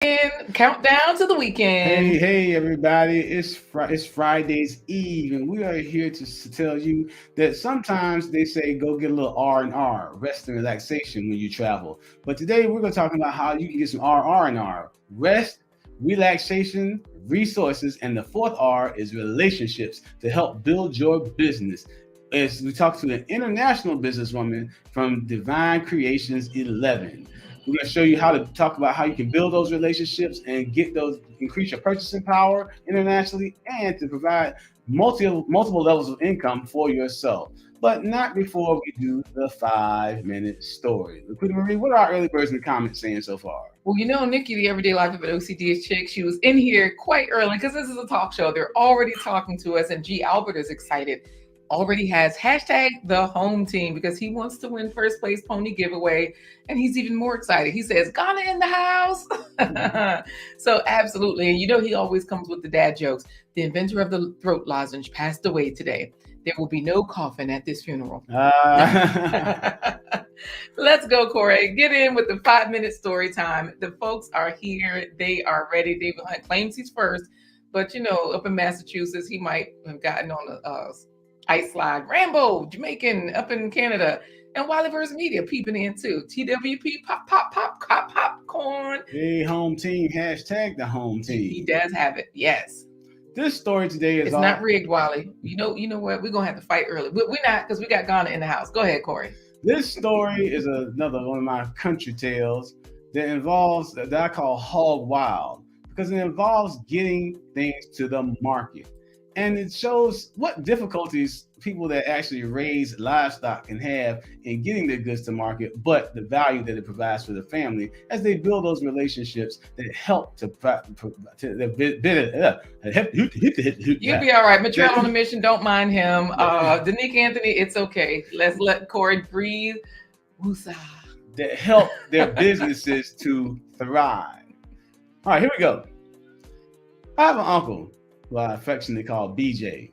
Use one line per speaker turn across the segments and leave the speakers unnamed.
Countdown to the weekend.
Hey, everybody! It's Friday's Eve, and we are here to tell you that sometimes they say go get a little R&R, rest and relaxation when you travel. But today we're going to talk about how you can get some R&R, rest, relaxation, resources, and the fourth R is relationships to help build your business. As we talk to an international businesswoman from Divine Creations 11. We're going to show you how to talk about how you can build those relationships and get those, increase your purchasing power internationally, and to provide multiple levels of income for yourself. But not before we do the 5 minute story. Liquid Marie, what are our early birds in the comments saying so far?
Well, Nikki, the everyday life of an OCD chick, she was in here quite early because this is a talk show. They're already talking to us, and G. Albert is excited. Already has hashtag the home team because he wants to win first place pony giveaway, and he's even more excited. He says, Ghana in the house. So absolutely. And he always comes with the dad jokes. The inventor of the throat lozenge passed away today. There will be no coffin at this funeral. Let's go, Corey. Get in with the 5 minute story time. The folks are here. They are ready. David Hunt claims he's first, but up in Massachusetts, he might have gotten on the ice slide. Rambo, Jamaican, up in Canada. And Wiley vs. Media peeping in too. TWP, popcorn.
Hey, home team, hashtag the home team.
He does have it, yes.
This story today is
It's not rigged, Wiley. You know what? We're going to have to fight early. We're not, because we got Ghana in the house. Go ahead, Corey.
This story is another one of my country tales that involves, that I call hog wild, because it involves getting things to the market. And it shows what difficulties people that actually raise livestock can have in getting their goods to market, but the value that it provides for the family as they build those relationships that help to
You'll be all right. Matrell on a mission, don't mind him. Danique Anthony, it's okay. Let's let Corey breathe. Woosah.
That help their businesses to thrive. All right, here we go. I have an uncle who I affectionately call BJ.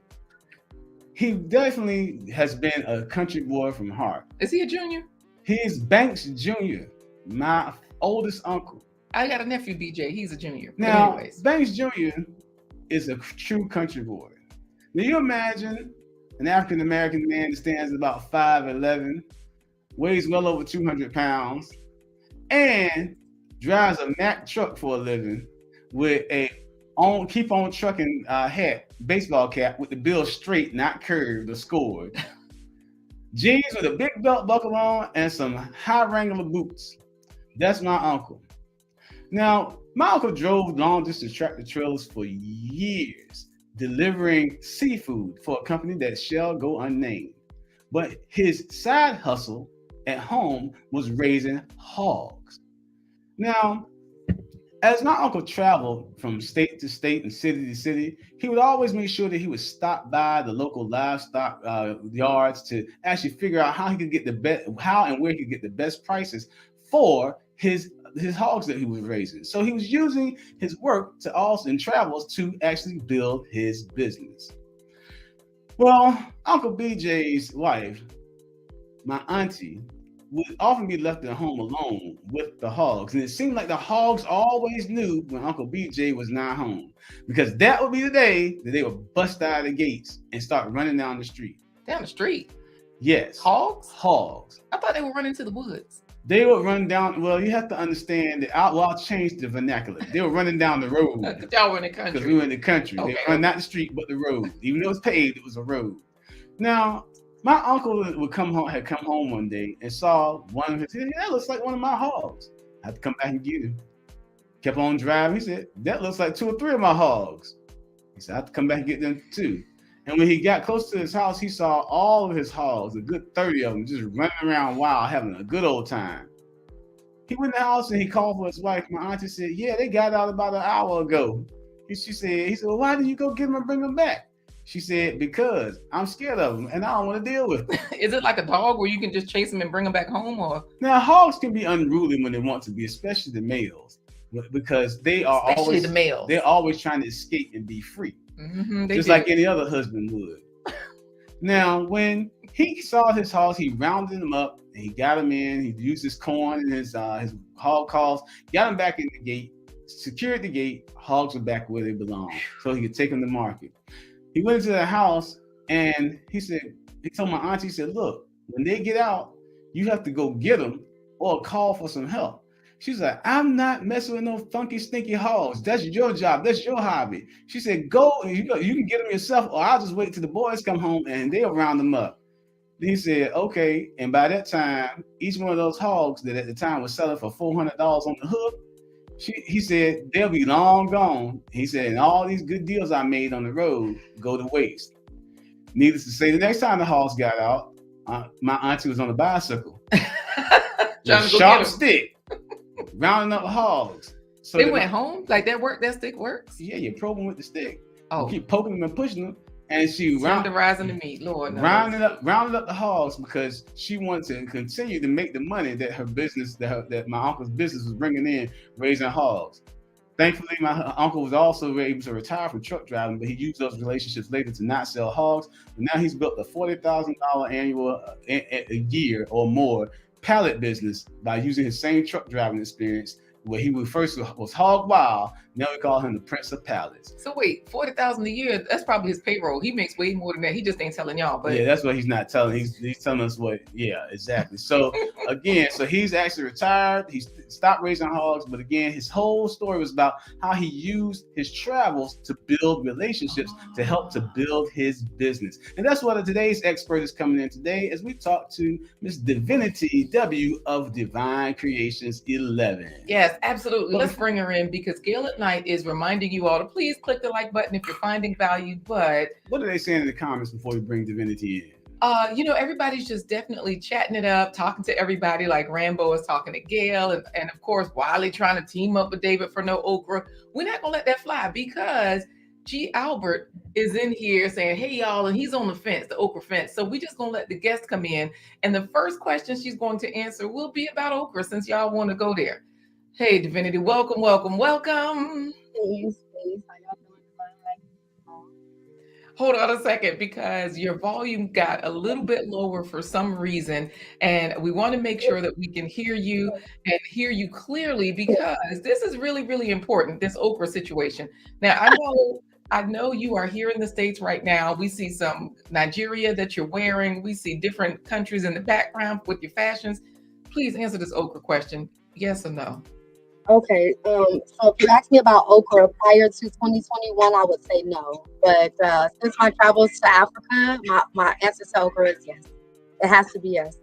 He definitely has been a country boy from heart.
Is he a junior?
He's Banks Jr., my oldest uncle.
I got a nephew, BJ. He's a junior.
Now, Banks Jr. is a true country boy. Now, you imagine an African-American man that stands about 5'11", weighs well over 200 pounds, and drives a Mack truck for a living with a keep on trucking hat, baseball cap with the bill straight, not curved or scored. Jeans with a big belt buckle on and some high Wrangler boots. That's my uncle. Now, my uncle drove long distance tractor trailers for years, delivering seafood for a company that shall go unnamed. But his side hustle at home was raising hogs. Now, as my uncle traveled from state to state and city to city, he would always make sure that he would stop by the local livestock yards to actually figure out how he could get how and where he could get the best prices for his hogs that he was raising. So he was using his work to also in travels to actually build his business. Well, Uncle BJ's wife, my auntie, would often be left at home alone with the hogs. And it seemed like the hogs always knew when Uncle BJ was not home, because that would be the day that they would bust out of the gates and start running down the street.
Down the street?
Yes.
Hogs?
Hogs.
I thought they were running to the woods.
They would run down, well, you have to understand that, I'll change the vernacular. They were running down the road.
Y'all were in the country.
Because we were in the country.
Okay.
They were not the street, but the road. Even though it was paved, it was a road. Now, my uncle had come home one day and saw one of his, that looks like one of my hogs. I had to come back and get him. Kept on driving. He said, that looks like 2 or 3 of my hogs. He said, I have to come back and get them too. And when he got close to his house, he saw all of his hogs, a good 30 of them, just running around wild, having a good old time. He went in the house and he called for his wife. My auntie said, yeah, they got out about an hour ago. He said, well, why did you go get them and bring them back? She said, because I'm scared of them and I don't want to deal with them.
Is it like a dog where you can just chase them and bring them back home? Or
now, hogs can be unruly when they want to be, especially the males, because they are always the males. They're always trying to escape and be free, just like any other husband would. Now, when he saw his hogs, he rounded them up and he got them in. He used his corn and his hog calls, got them back in the gate, secured the gate. Hogs were back where they belong, so he could take them to market. He went into the house and he told my auntie, he said, look, when they get out, you have to go get them or call for some help. She's like, I'm not messing with no funky, stinky hogs. That's your job. That's your hobby. She said, go and you can get them yourself, or I'll just wait till the boys come home and they'll round them up. Then he said, okay. And by that time, each one of those hogs that at the time was selling for $400 on the hook, he said, they'll be long gone. He said, and all these good deals I made on the road go to waste. Needless to say, the next time the hogs got out, my auntie was on a bicycle. With a sharp stick, rounding up hogs. So
they went home? Like that stick works?
Yeah, you probe them with the stick.
Oh.
You keep poking them and pushing them. And she
tenderizing the meat, Lord knows.
rounded up the hogs because she wanted to continue to make the money that her business, that my uncle's business was bringing in, raising hogs. Thankfully, my uncle was also able to retire from truck driving, but he used those relationships later to not sell hogs. But now he's built a $40,000 annual a year or more pallet business by using his same truck driving experience, where he first was hog wild. Now we call him the Prince of Pallets.
So wait, $40,000 a year, that's probably his payroll. He makes way more than that. He just ain't telling y'all. But
yeah, that's what he's not telling. He's telling us what, yeah, exactly. So again, so he's actually retired. He stopped raising hogs, but again, his whole story was about how he used his travels to build relationships to help to build his business. And that's what today's expert is coming in today as we talk to Miss Divinity W of Divine Creations 11.
Yes, absolutely. Let's bring her in because Gail at Night is reminding you all to please click the like button if you're finding value. But
what are they saying in the comments before we bring Divinity in?
Everybody's just definitely chatting it up, talking to everybody. Like Rambo is talking to Gail, and of course Wiley trying to team up with David for no okra. We're not gonna let that fly because G. Albert is in here saying, hey y'all, and he's on the fence, the okra fence. So we just gonna let the guests come in, and the first question she's going to answer will be about okra since y'all want to go there. Hey, Divinity, welcome. Please. Hold on a second, because your volume got a little bit lower for some reason, and we want to make sure that we can hear you and hear you clearly, because this is really, really important, this okra situation. Now, I know you are here in the States right now. We see some Nigeria that you're wearing. We see different countries in the background with your fashions. Please answer this okra question, yes or no?
Okay, so if you ask me about okra prior to 2021, I would say no. But since my travels to Africa, my answer to okra is yes. It has to be yes.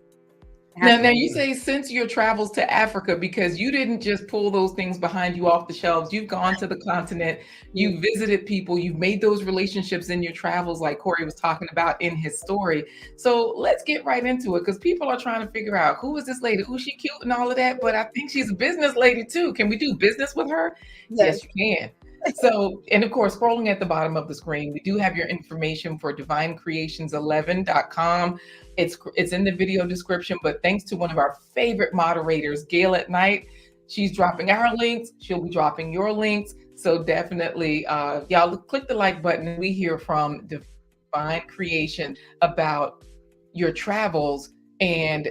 Now you say since your travels to Africa, because you didn't just pull those things behind you off the shelves. You've gone to the continent, you visited people, you've made those relationships in your travels like Corey was talking about in his story. So let's get right into it, because people are trying to figure out, who is this lady? Who's she cute and all of that? But I think she's a business lady too. Can we do business with her? Yes you can. So, and of course, scrolling at the bottom of the screen, we do have your information for divinecreations11.com. It's in the video description, but thanks to one of our favorite moderators, Gail at Night, she's dropping our links. She'll be dropping your links. So definitely, y'all click the like button. We hear from Divine Creation about your travels and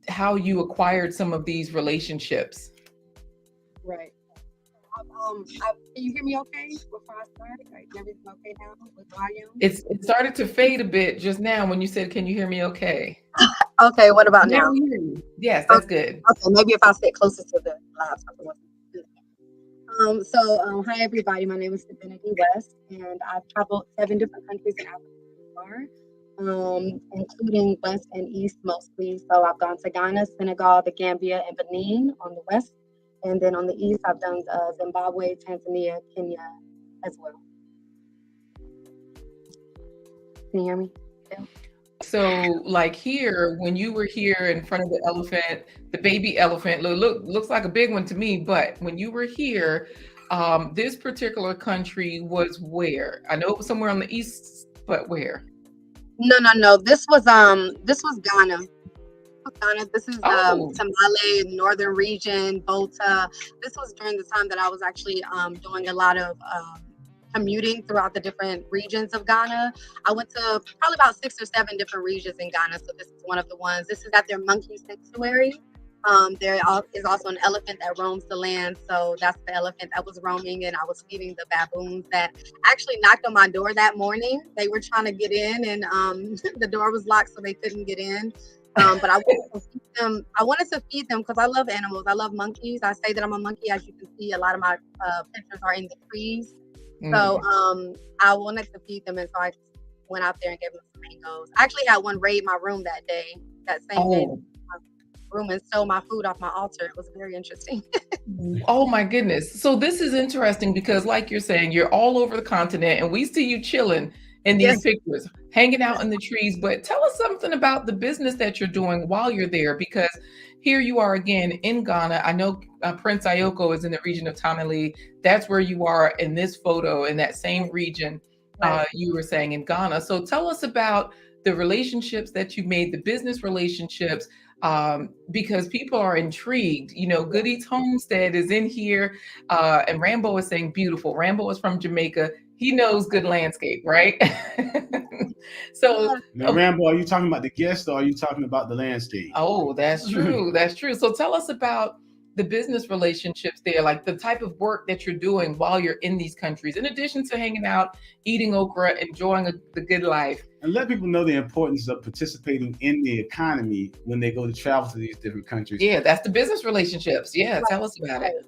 how you acquired some of these relationships.
Right. Can you hear me okay before I start? Everything okay now with volume?
It started to fade a bit just now when you said, can you hear me okay?
Okay, what about now?
Yes, that's good.
Okay, maybe if I sit closer to the laptop. Hi everybody, my name is Divinity West, and I've traveled 7 different countries in Africa so far, including West and East mostly. So I've gone to Ghana, Senegal, the Gambia, and Benin on the West. And then on the East, I've done Zimbabwe, Tanzania, Kenya as well. Can you hear me? Yeah.
So like here, when you were here in front of the elephant, the baby elephant, looks like a big one to me, but when you were here, this particular country was where? I know it was somewhere on the East, but where?
No. This was Ghana. This is Tamale, northern region, Volta. This was during the time that I was actually doing a lot of commuting throughout the different regions of Ghana. I went to probably about 6 or 7 different regions in Ghana. So this is one of the ones. This is at their monkey sanctuary. Is also an elephant that roams the land. So that's the elephant that was roaming, and I was feeding the baboons that actually knocked on my door that morning. They were trying to get in, and the door was locked, so they couldn't get in. But I wanted to feed them. I wanted to feed them because I love animals. I love monkeys. I say that I'm a monkey. As you can see, a lot of my pictures are in the trees. So I wanted to feed them, and so I went out there and gave them some mangoes. I actually had one raid my room that day. That same day. Room and stole my food off my altar. It was very interesting.
Oh my goodness. So this is interesting because like you're saying, you're all over the continent and we see you chilling in these pictures, hanging out in the trees. But tell us something about the business that you're doing while you're there, because here you are again in Ghana. I know Prince Ayoko is in the region of Tamale. That's where you are in this photo, in that same region you were saying in Ghana. So tell us about the relationships that you made, the business relationships, because people are intrigued. You know, Good Eats Homestead is in here, and Rambo is saying beautiful. Rambo is from Jamaica. He knows good landscape, right? So
now, Rambo, are you talking about the guest or are you talking about the landscape?
Oh, that's true. That's true. So tell us about the business relationships there, like the type of work that you're doing while you're in these countries, in addition to hanging out, eating okra, enjoying the good life.
And let people know the importance of participating in the economy when they go to travel to these different countries.
Yeah, that's the business relationships. Yeah, tell us about it.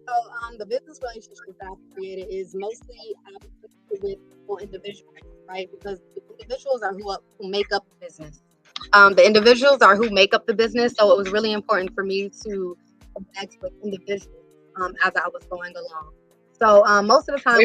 So the business relationships that I've created is mostly with individuals, right? Because the individuals are who make up the business. The individuals are who make up the business. So it was really important for me to connect with individuals as I was going along. So most of the time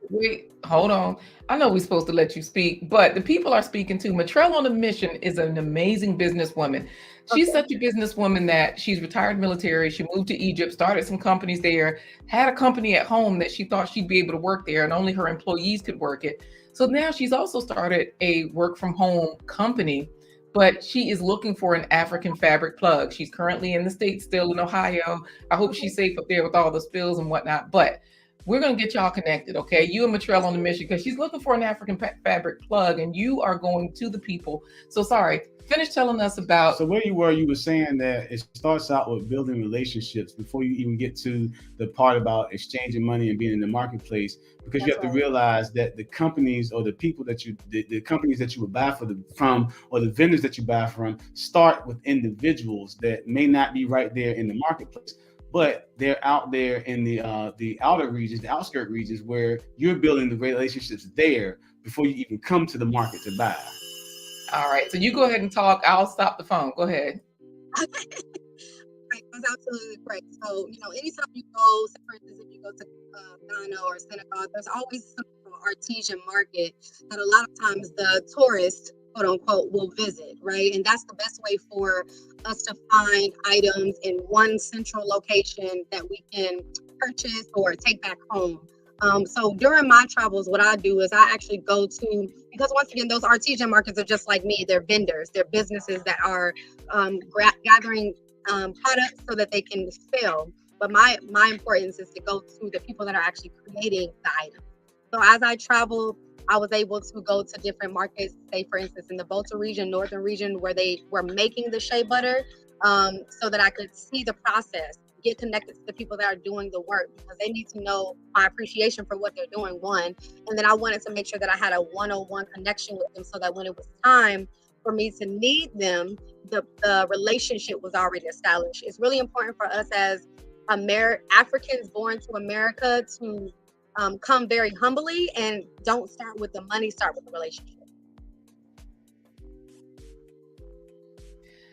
wait, hold on. I know we're supposed to let you speak, but the people are speaking too. Matrell on a Mission is an amazing businesswoman. She's such a businesswoman that she's retired military. She moved to Egypt, started some companies there, had a company at home that she thought she'd be able to work there and only her employees could work it. So now she's also started a work from home company, but she is looking for an African fabric plug. She's currently in the States, still in Ohio. I hope she's safe up there with all the spills and whatnot, but we're going to get y'all connected, okay? You and Matrell on the Mission, because she's looking for an African fabric plug and you are going to the people. So sorry, finish telling us about.
So where you were saying that it starts out with building relationships before you even get to the part about exchanging money and being in the marketplace, because you have to realize that the companies or the people that the companies that you would buy from or the vendors that you buy from start with individuals that may not be right there in the marketplace, but they're out there in the outer regions, the outskirt regions, where you're building the relationships there before you even come to the market to buy.
All right, so you go ahead and talk. I'll stop the phone. Go ahead.
Right, that's absolutely correct. So, anytime you go, say for instance, if you go to Ghana or Senegal, there's always some artesian market that a lot of times the tourists, quote unquote, will visit, right? And that's the best way for us to find items in one central location that we can purchase or take back home. So during my travels, what I do is I actually go to, because once again, those artesian markets are just like me. They're vendors, they're businesses that are gathering products so that they can sell. But my importance is to go to the people that are actually creating the item. So as I travel, I was able to go to different markets, say for instance, in the Volta region, northern region, where they were making the shea butter, so that I could see the process, get connected to the people that are doing the work, because they need to know my appreciation for what they're doing, one. And then I wanted to make sure that I had a one-on-one connection with them so that when it was time for me to need them, the relationship was already established. It's really important for us as Africans born to America to come very humbly and don't start with the money, start with the relationship.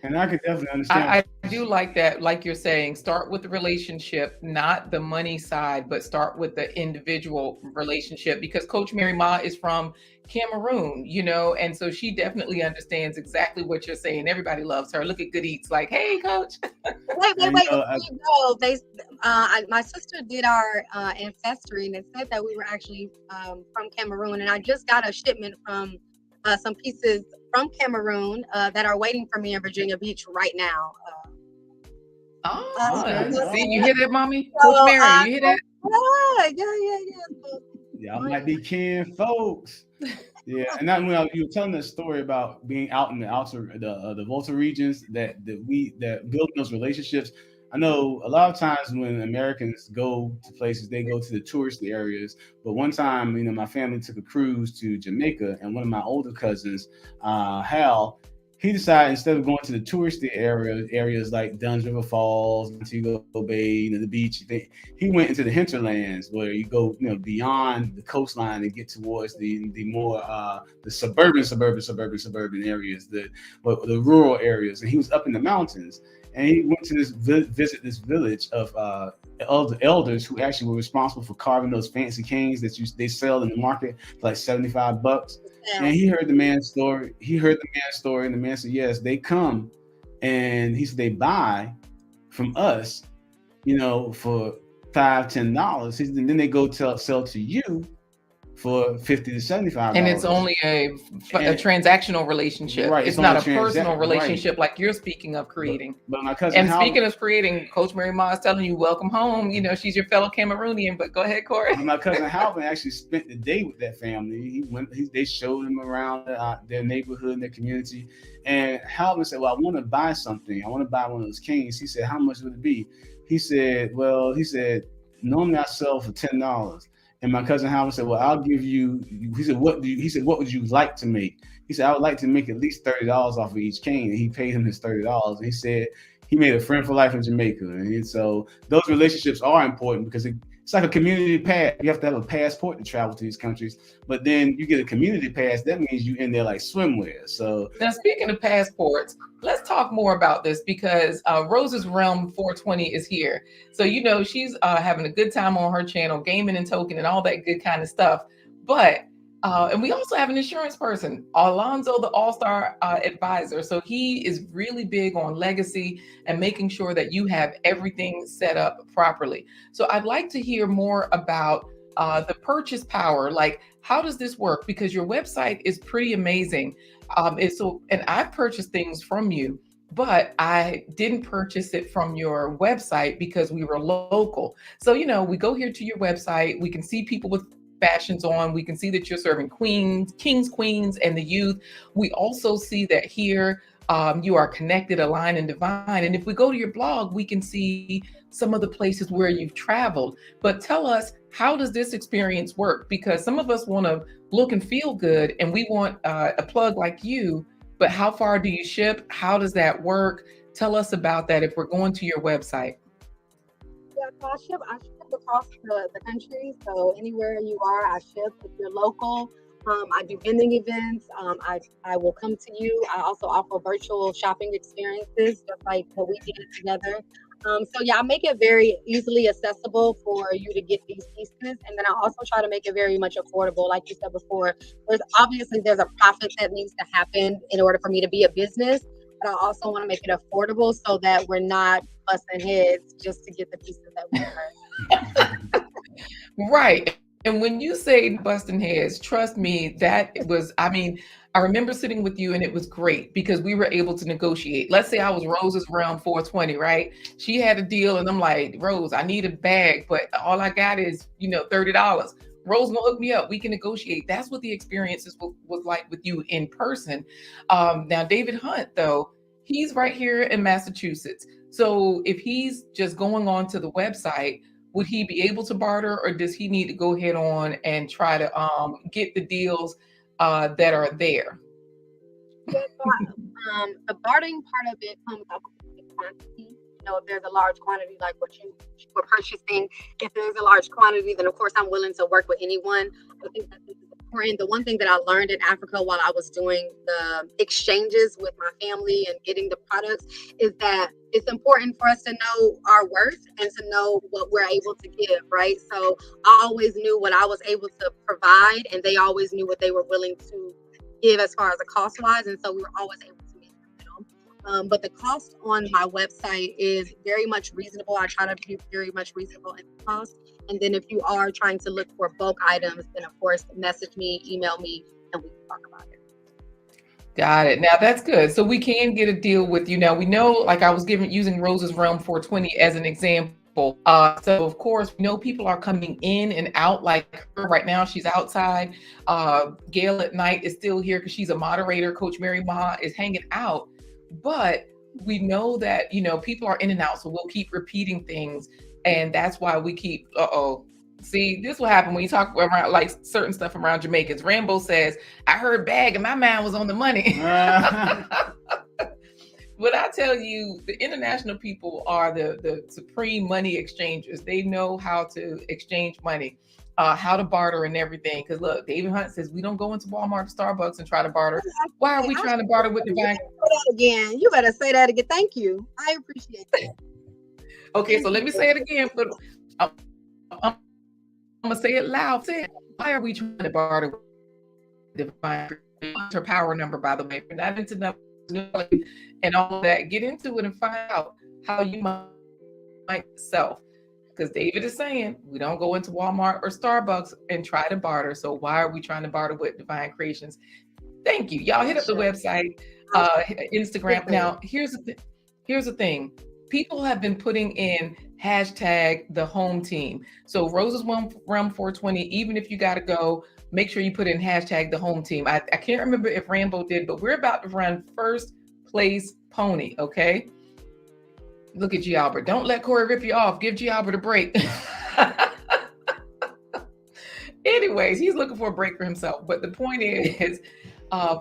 And I can definitely understand.
I do like that, like you're saying, start with the relationship, not the money side, but start with the individual relationship, because Coach Mary Ma is from Cameroon, and so she definitely understands exactly what you're saying. Everybody loves her. Look at Good Eats, like, hey, Coach.
Wait. My sister did our ancestry, and it said that we were actually from Cameroon, and I just got a shipment from some pieces from Cameroon that are waiting for me in Virginia Beach right now.
See, you hear that, Mommy? Coach Mary, you hear that?
Yeah.
Y'all might be kin folks. Yeah, and that when you were telling the story about being out in the outer the Volta regions that build those relationships. I know a lot of times when Americans go to places, they go to the tourist areas. But one time, my family took a cruise to Jamaica, and one of my older cousins, Hal, he decided instead of going to the touristy areas like Dunn's River Falls, Montego Bay, the beach, he went into the hinterlands where you go, beyond the coastline and get towards the more the suburban areas, the rural areas, and he was up in the mountains, and he went to visit this village of elders who actually were responsible for carving those fancy canes that they sell in the market for like $75. And he heard the man's story. And the man said, "Yes, they come," and he said they buy from us, for $5-10. He said, and then they go sell to you for $50 to $75.
And it's only a transactional relationship.
Right,
it's not a personal relationship like you're speaking of creating.
But my cousin
speaking of creating, Coach Mary Ma is telling you, welcome home. She's your fellow Cameroonian, but go ahead, Corey.
My cousin Halvin actually spent the day with that family. They showed him around their neighborhood and their community. And Halvin said, well, I want to buy something. I want to buy one of those canes. He said, how much would it be? He said, normally I sell for $10. And my cousin Howard said, well, I'll give you, he said, what would you like to make? He said, I would like to make at least $30 off of each cane. And he paid him his $30. And he said, he made a friend for life in Jamaica. And so those relationships are important because it's like a community pass. You have to have a passport to travel to these countries. But then you get a community pass. That means you're in there like swimwear. So
now, speaking of passports, let's talk more about this because Rose's Realm 420 is here. So, she's having a good time on her channel, gaming and token and all that good kind of stuff. But and we also have an insurance person, Alonzo, the all-star advisor. So he is really big on legacy and making sure that you have everything set up properly. So I'd like to hear more about the purchase power. Like, how does this work? Because your website is pretty amazing. And I've purchased things from you, but I didn't purchase it from your website because we were local. So, we go here to your website, we can see people with fashions on. We can see that you're serving kings, queens, and the youth. We also see that here you are connected, aligned, and divine. And if we go to your blog, we can see some of the places where you've traveled. But tell us, how does this experience work? Because some of us want to look and feel good, and we want a plug like you. But how far do you ship? How does that work? Tell us about that if we're going to your website.
Yeah, so I ship across the country. So anywhere you are, I ship. If you're local, I do vending events. I will come to you. I also offer virtual shopping experiences, just like what we did together. So yeah, I make it very easily accessible for you to get these pieces. And then I also try to make it very much affordable. Like you said before, there's a profit that needs to happen in order for me to be a business. But I also want to make it affordable so that we're not busting heads just to get the pieces that we earn.
Right. And when you say busting heads, trust me, I remember sitting with you and it was great because we were able to negotiate. Let's say I was Rose's Round 420, right? She had a deal and I'm like, Rose, I need a bag, but all I got is, $30. Rose will hook me up. We can negotiate. That's what the experiences was like with you in person. Now, David Hunt, though, he's right here in Massachusetts. So if he's just going on to the website, would he be able to barter, or does he need to go ahead on and try to get the deals that are there?
Yeah, so the bartering part of it comes up with quantity. If there's a large quantity like what you were purchasing, if there's a large quantity, then of course I'm willing to work with anyone. I think that this is important. The one thing that I learned in Africa while I was doing the exchanges with my family and getting the products is that it's important for us to know our worth and to know what we're able to give, right? So I always knew what I was able to provide, and they always knew what they were willing to give as far as the cost wise, and so we were always able to meet in the middle. But the cost on my website is very much reasonable. I try to be very much reasonable in the cost. And then if you are trying to look for bulk items, then of course message me, email me, and we can talk about it.
Got it. Now that's good. So we can get a deal with you. Now we know, like I was using Rose's Realm 420 as an example. So of course, we know people are coming in and out like her right now. She's outside. Gail at night is still here because she's a moderator. Coach Mary Ma is hanging out. But we know that, people are in and out. So we'll keep repeating things. And that's why we keep, see, this will happen when you talk around like certain stuff around Jamaicans. Rambo says, I heard bag and my mind was on the money. But I tell you, the international people are the supreme money exchangers. They know how to exchange money, how to barter and everything. Because look, David Hunt says we don't go into Walmart or Starbucks and try to barter. Why are we trying to barter with Divine?
Again, you better say that again. Thank you. I appreciate that.
Okay, so let me say it again. But I'm gonna say it loud. Why are we trying to barter with Divine? Her power number, by the way. We're not into numbers and all of that. Get into it and find out how you might self. Because David is saying we don't go into Walmart or Starbucks and try to barter. So why are we trying to barter with Divine Creations? Thank you. Y'all hit up the website, Instagram. Now, here's the thing. People have been putting in hashtag the home team. So Roses Realm 420, even if you got to go, make sure you put in hashtag the home team. I can't remember if Rambo did, but we're about to run first place pony, okay? Look at G. Albert. Don't let Corey rip you off. Give G. Albert a break. Anyways, he's looking for a break for himself. But the point is,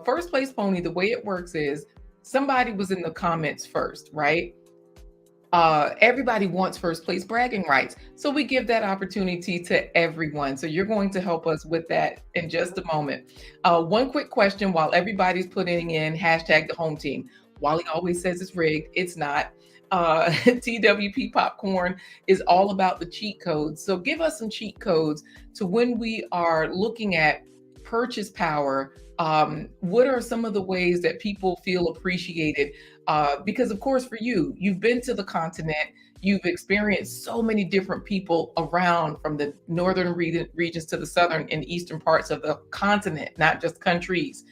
first place pony, the way it works is somebody was in the comments first, right? Everybody wants first place bragging rights. So we give that opportunity to everyone. So you're going to help us with that in just a moment. One quick question while everybody's putting in hashtag the home team. Wally always says it's rigged. It's not. TWP Popcorn is all about the cheat codes. So give us some cheat codes to when we are looking at purchase power. What are some of the ways that people feel appreciated? Because of course, for you, you've been to the continent, you've experienced so many different people around from the northern regions to the southern and eastern parts of the continent, not just countries.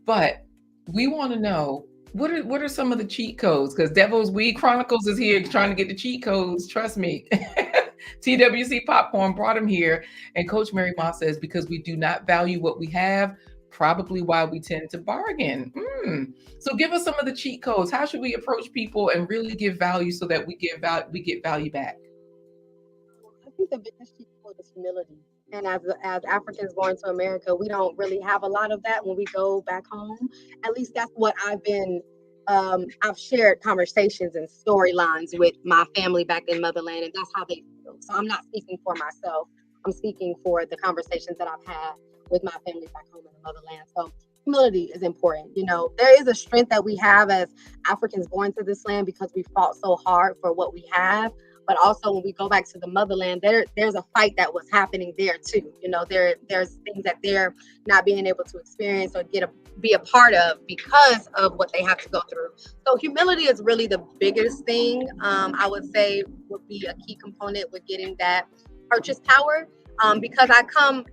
But we want to know, what are some of the cheat codes? Because Devil's Weed Chronicles is here trying to get the cheat codes. Trust me. TWC Popcorn brought him here. And Coach Mary Ma says, because we do not value what we have, probably why we tend to bargain. So give us some of the cheat codes. How should we approach people and really give value so that we get value back?
I think the biggest cheat code is humility. And as Africans born to America, we don't really have a lot of that when we go back home. At least that's what I've shared conversations and storylines with my family back in motherland, and that's how they feel. So I'm not speaking for myself. I'm speaking for the conversations that I've had with my family back home in the motherland. So humility is important. There is a strength that we have as Africans born to this land because we fought so hard for what we have. But also when we go back to the motherland, there's a fight that was happening there too. There's things that they're not being able to experience or be a part of because of what they have to go through. So humility is really the biggest thing. I would say would be a key component with getting that purchase power. Because I come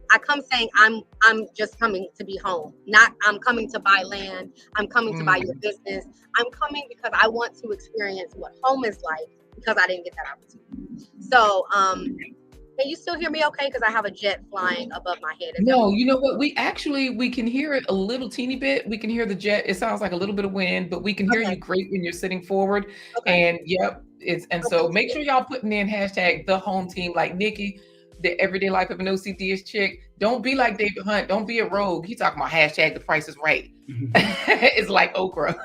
saying I'm just coming to be home, not I'm coming to buy land, I'm coming to buy your business. I'm coming because I want to experience what home is like because I didn't get that opportunity. So can you still hear me okay? Because I have a jet flying above my head.
No, you know what? We can hear it a little teeny bit. We can hear the jet. It sounds like a little bit of wind, but we can hear you great when you're sitting forward. Okay. And yep, so make sure y'all putting in hashtag the home team like Nikki. The everyday life of an OCD chick. Don't be like David Hunt. Don't be a rogue. He talking about hashtag the price is right. It's like okra.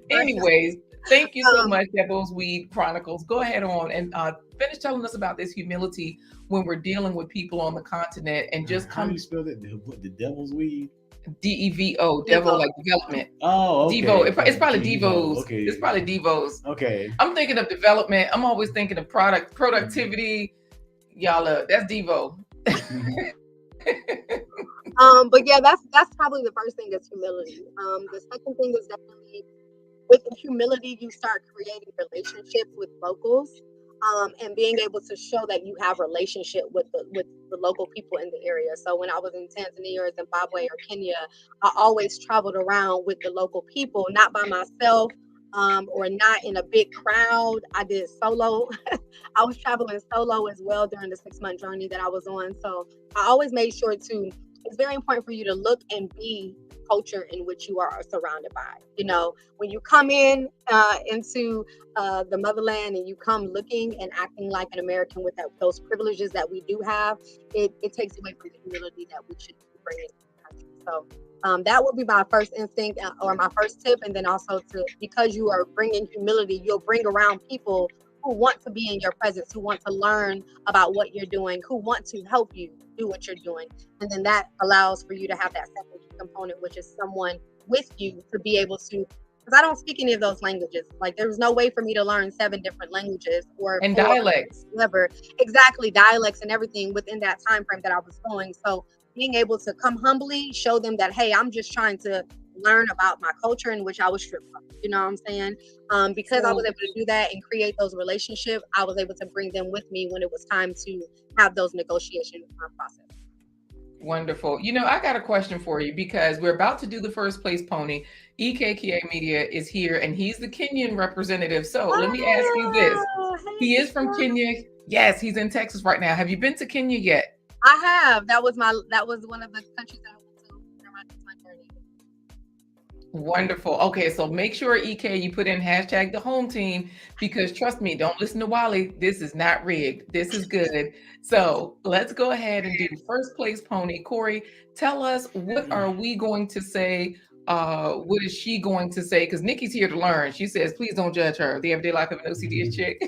Anyways, thank you so much, Devil's Weed Chronicles. Go ahead on and finish telling us about this humility when we're dealing with people on the continent and just
How do you spell that? The Devil's Weed?
DEVO, devil like development.
Oh, okay.
Devo. It's probably Devos. Okay. It's probably Devos.
Okay.
I'm thinking of development. I'm always thinking of productivity. Y'all, that's Devo.
But yeah, that's probably the first thing is humility. The second thing is definitely with humility, you start creating relationships with locals, and being able to show that you have relationship with the local people in the area. So when I was in Tanzania or Zimbabwe or Kenya, I always traveled around with the local people, not by myself, or not in a big crowd. I did solo. I was traveling solo as well during the 6-month journey that I was on. So I always made sure to, it's very important for you to look and be culture in which you are surrounded by. You know, when you come in into the motherland and you come looking and acting like an American with those privileges that we do have, it takes away from the humility that we should bring into the country. So that would be my first instinct or my first tip. And then also because you are bringing humility, you'll bring around people who want to be in your presence, who want to learn about what you're doing, who want to help you do what you're doing. And then that allows for you to have that second component, which is someone with you to be able to, because I don't speak any of those languages. Like there was no way for me to learn 7 different languages
and dialects.
Exactly, dialects and everything within that time frame that I was going. So being able to come humbly, show them that, hey, I'm just trying to learn about my culture in which I was stripped from. You know what I'm saying? Because I was able to do that and create those relationships, I was able to bring them with me when it was time to have those negotiation process.
Wonderful. You know, I got a question for you because we're about to do the first place pony. EKKA Media is here and he's the Kenyan representative. So let me ask you this. He is from Kenya. Yes, he's in Texas right now. Have you been to Kenya yet?
I have. That was one of the countries that I went to during my journey.
Wonderful. Okay, so make sure, EK, you put in hashtag the home team because trust me, don't listen to Wally. This is not rigged. This is good. So let's go ahead and do first place pony. Corey, tell us, what are we going to say? What is she going to say? Because Nikki's here to learn. She says, please don't judge her. The everyday life of an OCD chick.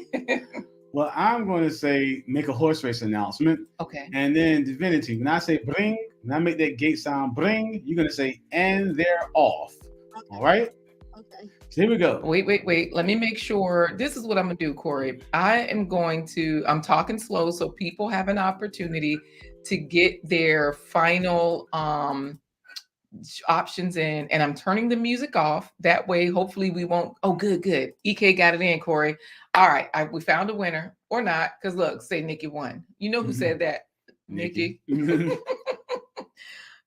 Well, I'm going to say make a horse race announcement.
Okay.
And then Divinity. When I say bring, when I make that gate sound bring, you're going to say and they're off. Okay. All right?
Okay.
So here we go.
Wait. Let me make sure. This is what I'm going to do, Corey. I'm talking slow so people have an opportunity to get their final options in, and I'm turning the music off. That way, hopefully we won't. Oh, good. EK got it in, Corey. All right, we found a winner or not, because look, say Nikki won. You know who said that? Nikki.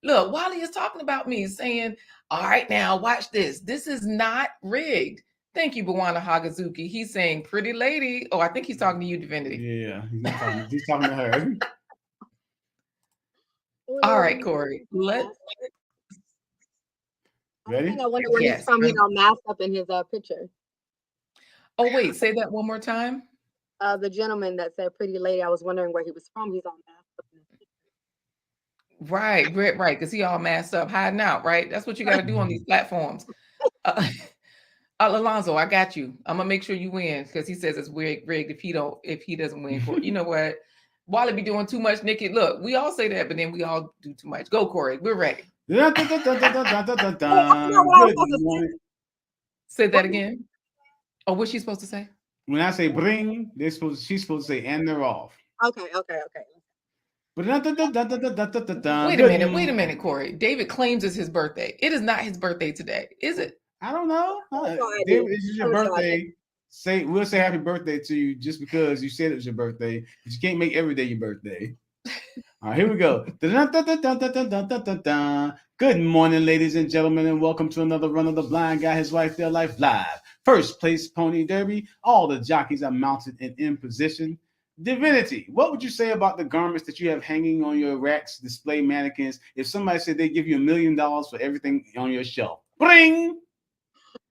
Look, Wally is talking about me, saying, all right, now watch this. This is not rigged. Thank you, Bawana Hagazuki. He's saying, pretty lady. Oh, I think he's talking to you, Divinity.
Yeah, he's talking to her.
All right, Corey.
Ready?
I wonder where he's from. He's all masked up in his picture.
Oh, wait, say that one more time.
The gentleman that said pretty lady, I was wondering where he was from. He's all masked up in his picture.
Right, because he all masked up, hiding out, right? That's what you got to do on these platforms. Alonzo, I got you. I'm gonna make sure you win because he says it's rigged if he doesn't win. You know what? Wally be doing too much, Nikki. Look, we all say that, but then we all do too much. Go, Corey. We're ready. Say that again. Oh, what's she supposed to say?
When I say bring, she's supposed to say and they're off.
Okay.
Wait a minute, Corey. David claims it's his birthday. It is not his birthday today, is it?
I don't know. David, this is your birthday. We'll say happy birthday to you just because you said it was your birthday, but you can't make every day your birthday. All right, here we go. Good morning, ladies and gentlemen, and welcome to another run of the Blind Guy, His Wife, Their Life Live. First place pony derby. All the jockeys are mounted and in position. Divinity, what would you say about the garments that you have hanging on your racks, display mannequins? If somebody said they give you $1 million for everything on your shelf, bring.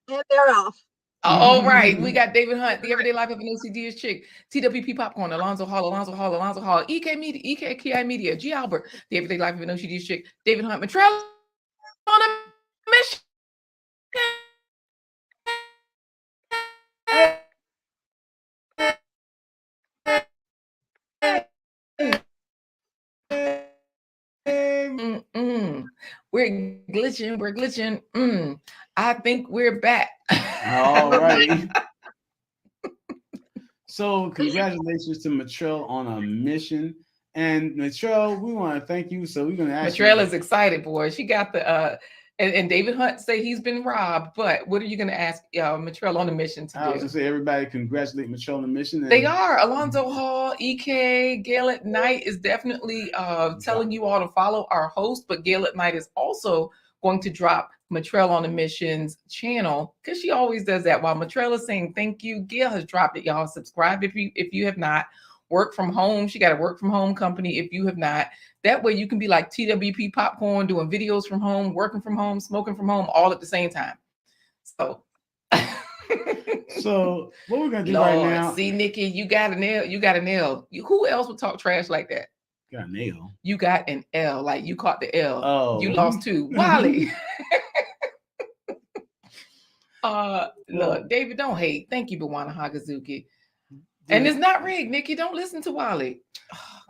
And they're off.
All right, we got David Hunt, the everyday life of an OCD chick, TWP Popcorn, Alonzo Hall, EK Media, EKKI Media, G Albert, the everyday life of an OCD chick, David Hunt, Matrell on a mission. We're glitching. I think we're back.
All right. So congratulations to Matrell on a mission. And Matrell, we want to thank you. So we're going to ask
Matrell is excited, boy. She got the and David Hunt say he's been robbed. But what are you going to ask Matrell on the mission to do?
I was going to say everybody congratulate Matrell on the mission.
They are. Alonzo Hall, EK, Gail at Night is definitely telling you all to follow our host. But Gail at Night is also going to drop Matrell on a Mission's channel, because she always does that. While Matrell is saying thank you, Gail has dropped it. Y'all subscribe if you have not. Work from home. She got a work from home company. If you have not, that way you can be like TWP Popcorn, doing videos from home, working from home, smoking from home, all at the same time. So,
so what we're gonna do right now?
See, Nikki, you got a nail. You got a nail. Who else would talk trash like that?
Got a nail.
You got an L. Like you caught the L.
Oh,
you lost 2. Wally. Look, David, don't hate. Thank you, Bawana Hagazuki. And it's not rigged, Nikki. Don't listen to Wally.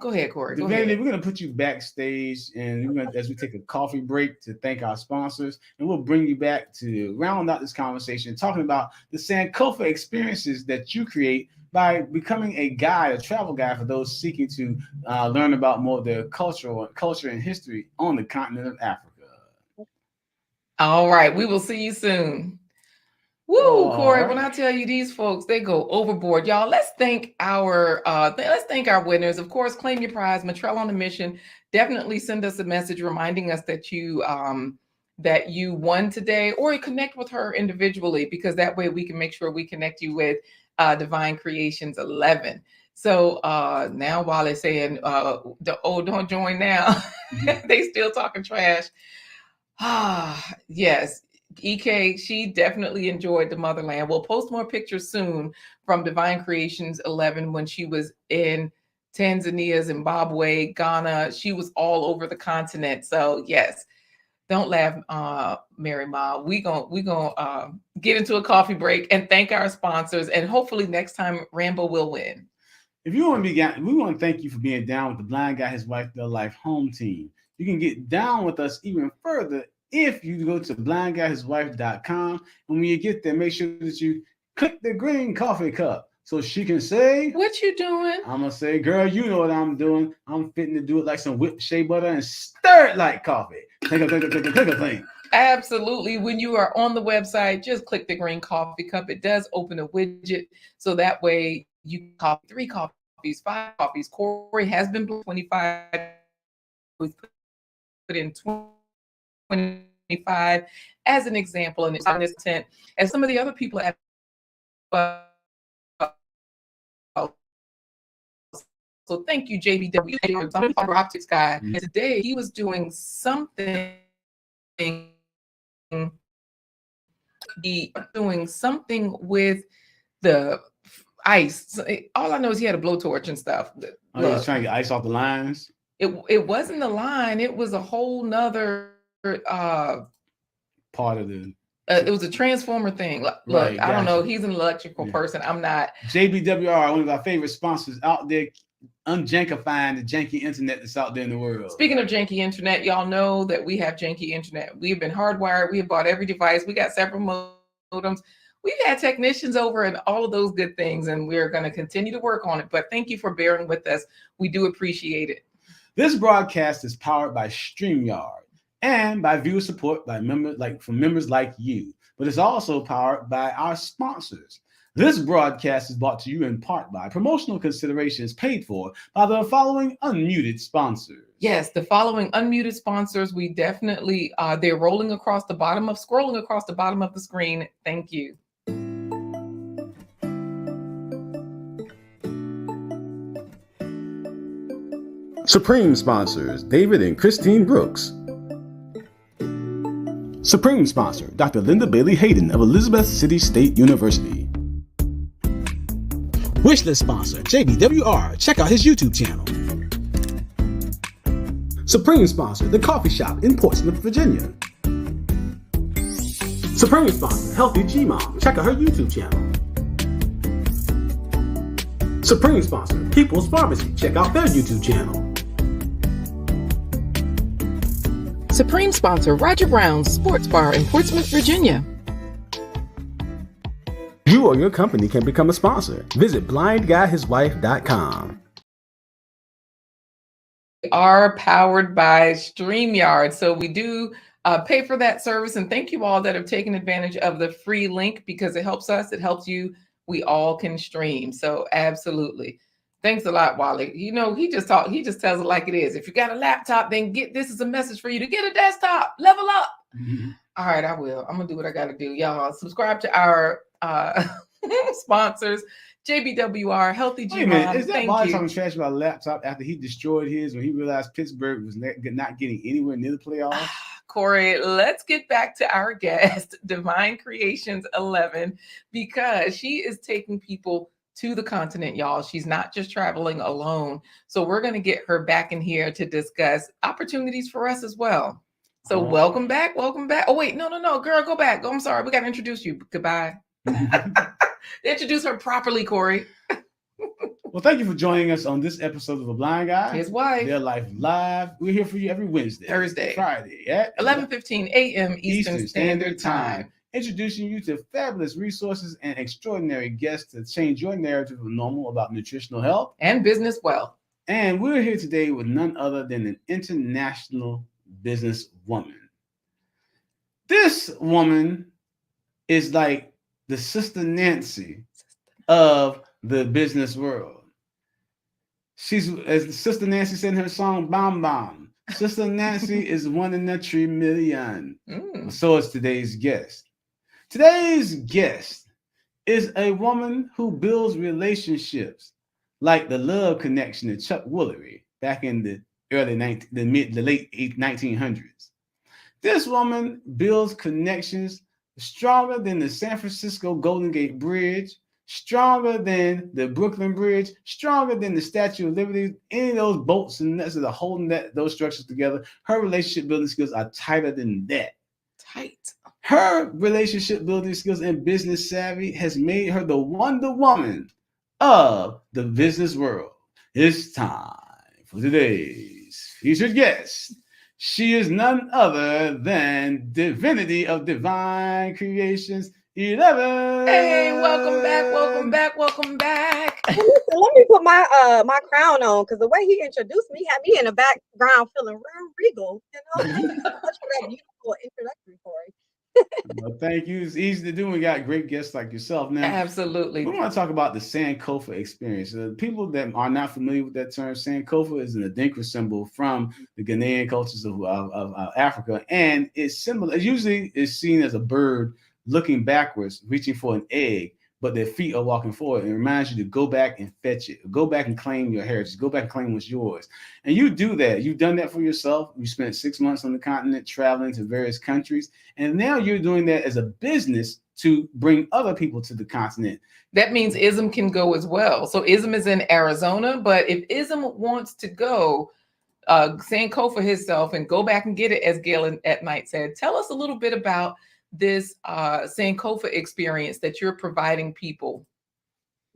Go ahead, Corey. Go ahead.
We're going to put you backstage, and as we take a coffee break to thank our sponsors, and we'll bring you back to round out this conversation, talking about the Sankofa experiences that you create by becoming a guide, a travel guide for those seeking to learn about more of their culture and history on the continent of Africa.
All right. We will see you soon. Woo, Corey, when I tell you these folks, they go overboard. Y'all, let's thank our winners. Of course, claim your prize. Matrell on a Mission. Definitely send us a message reminding us that you won today, or connect with her individually, because that way we can make sure we connect you with Divine Creations 11. So now while they're saying don't join now, they still talking trash. Yes. EK, she definitely enjoyed the motherland. We'll post more pictures soon from Divine Creations 11 when she was in Tanzania, Zimbabwe, Ghana. She was all over the continent. So yes, don't laugh, Mary Ma. We gonna get into a coffee break and thank our sponsors, and hopefully next time Rambo will win.
If you want to we want to thank you for being down with the Blind Guy, His Wife, Their Life home team. You can get down with us even further if you go to blindguyhiswife.com, and when you get there, make sure that you click the green coffee cup so she can say,
"What you doing?"
I'm gonna say, "Girl, you know what I'm doing. I'm fitting to do it like some whipped shea butter and stir it like coffee." Click a thing.
Absolutely. When you are on the website, just click the green coffee cup. It does open a widget, so that way you can copy 3 coffees, 5 coffees. Corey has been 25. We've put in 25 as an example, and it's on this tent, as some of the other people have. So thank you, JBW, fiber optics guy. And today he was doing something. Doing something with the ice. All I know is he had a blowtorch and stuff.
He was trying to get ice off the lines.
It wasn't the line. It was a whole nother
part of the.
It was a transformer thing. Look, right, I don't know. He's an electrical person. I'm not.
JBWR, one of our favorite sponsors out there, unjankifying the janky internet that's out there in the world.
Speaking of janky internet, y'all know that we have janky internet. We've been hardwired. We have bought every device. We got several modems. We've had technicians over and all of those good things, and we're going to continue to work on it. But thank you for bearing with us. We do appreciate it.
This broadcast is powered by StreamYard and by viewer support by members like you. But it's also powered by our sponsors. This broadcast is brought to you in part by promotional considerations paid for by the following unmuted sponsors.
Yes, the following unmuted sponsors. We definitely they're scrolling across the bottom of the screen. Thank you.
Supreme sponsors, David and Christine Brooks. Supreme sponsor, Dr. Linda Bailey Hayden of Elizabeth City State University. Wishlist sponsor, JBWR. Check out his YouTube channel. Supreme sponsor, The Coffee Shop in Portsmouth, Virginia. Supreme sponsor, Healthy G-Mom. Check out her YouTube channel. Supreme sponsor, People's Pharmacy. Check out their YouTube channel.
Supreme sponsor, Roger Brown's Sports Bar in Portsmouth, Virginia.
You or your company can become a sponsor. Visit blindguyhiswife.com.
We are powered by StreamYard, so we do pay for that service. And thank you all that have taken advantage of the free link, because it helps us. It helps you. We all can stream. So absolutely. Thanks a lot, Wally. You know, he just tells it like it is. If you got a laptop, then this is a message for you to get a desktop, level up. Mm-hmm. All right, I will. I'm gonna do what I gotta do. Y'all subscribe to our sponsors, JBWR, Healthy
Wait
G
a minute,
Mom.
is that
Thank
Bobby
you.
talking trash about a laptop after he destroyed his when he realized Pittsburgh was not getting anywhere near the playoffs?
Corey, let's get back to our guest, Divine Creations 11, because she is taking people to the continent, y'all. She's not just traveling alone. So we're going to get her back in here to discuss opportunities for us as well. So welcome back. Welcome back. Oh, wait, no, girl, go back. I'm sorry. We got to introduce you. Goodbye. Introduce her properly, Corey.
Well, thank you for joining us on this episode of The Blind Guy.
His wife.
Their Life Live. We're here for you every Wednesday,
Thursday,
Friday at
11:15 a.m. Eastern Standard Time.
Introducing you to fabulous resources and extraordinary guests to change your narrative of normal about nutritional health
and business wealth.
And we're here today with none other than an international businesswoman. This woman is like the Sister Nancy of the business world. She's, as Sister Nancy said in her song, Bam Bam. Sister Nancy is one in a trillion. So is today's guest. Today's guest is a woman who builds relationships like the Love Connection of Chuck Woolery back in the late 1900s. This woman builds connections stronger than the San Francisco Golden Gate Bridge, stronger than the Brooklyn Bridge, stronger than the Statue of Liberty. Any of those bolts and nuts that are holding those structures together, her relationship building skills are tighter than that.
Tight.
Her relationship building skills and business savvy has made her the Wonder Woman of the business world. It's time for today's featured guest. She is none other than Divinity of Divine Creations 11.
Hey, welcome back, welcome back, welcome back.
Let me put my my crown on, because the way he introduced me had me in the background feeling real regal. You know, thank you so much for that beautiful introductory, Corey.
Well, thank you. It's easy to do. We got great guests like yourself. Now,
absolutely.
We want to talk about the Sankofa experience. People that are not familiar with that term, Sankofa is an Adinkra symbol from the Ghanaian cultures of Africa, and it's similar. It usually is seen as a bird looking backwards, reaching for an egg, but their feet are walking forward. It reminds you to go back and fetch it. Go back and claim your heritage. Go back and claim what's yours. And you do that. You've done that for yourself. You spent 6 months on the continent traveling to various countries. And now you're doing that as a business to bring other people to the continent.
That means ISM can go as well. So ISM is in Arizona, but if ISM wants to go, Sankofa himself and go back and get it, as Gail at Night said, tell us a little bit about this Sankofa experience that you're providing people.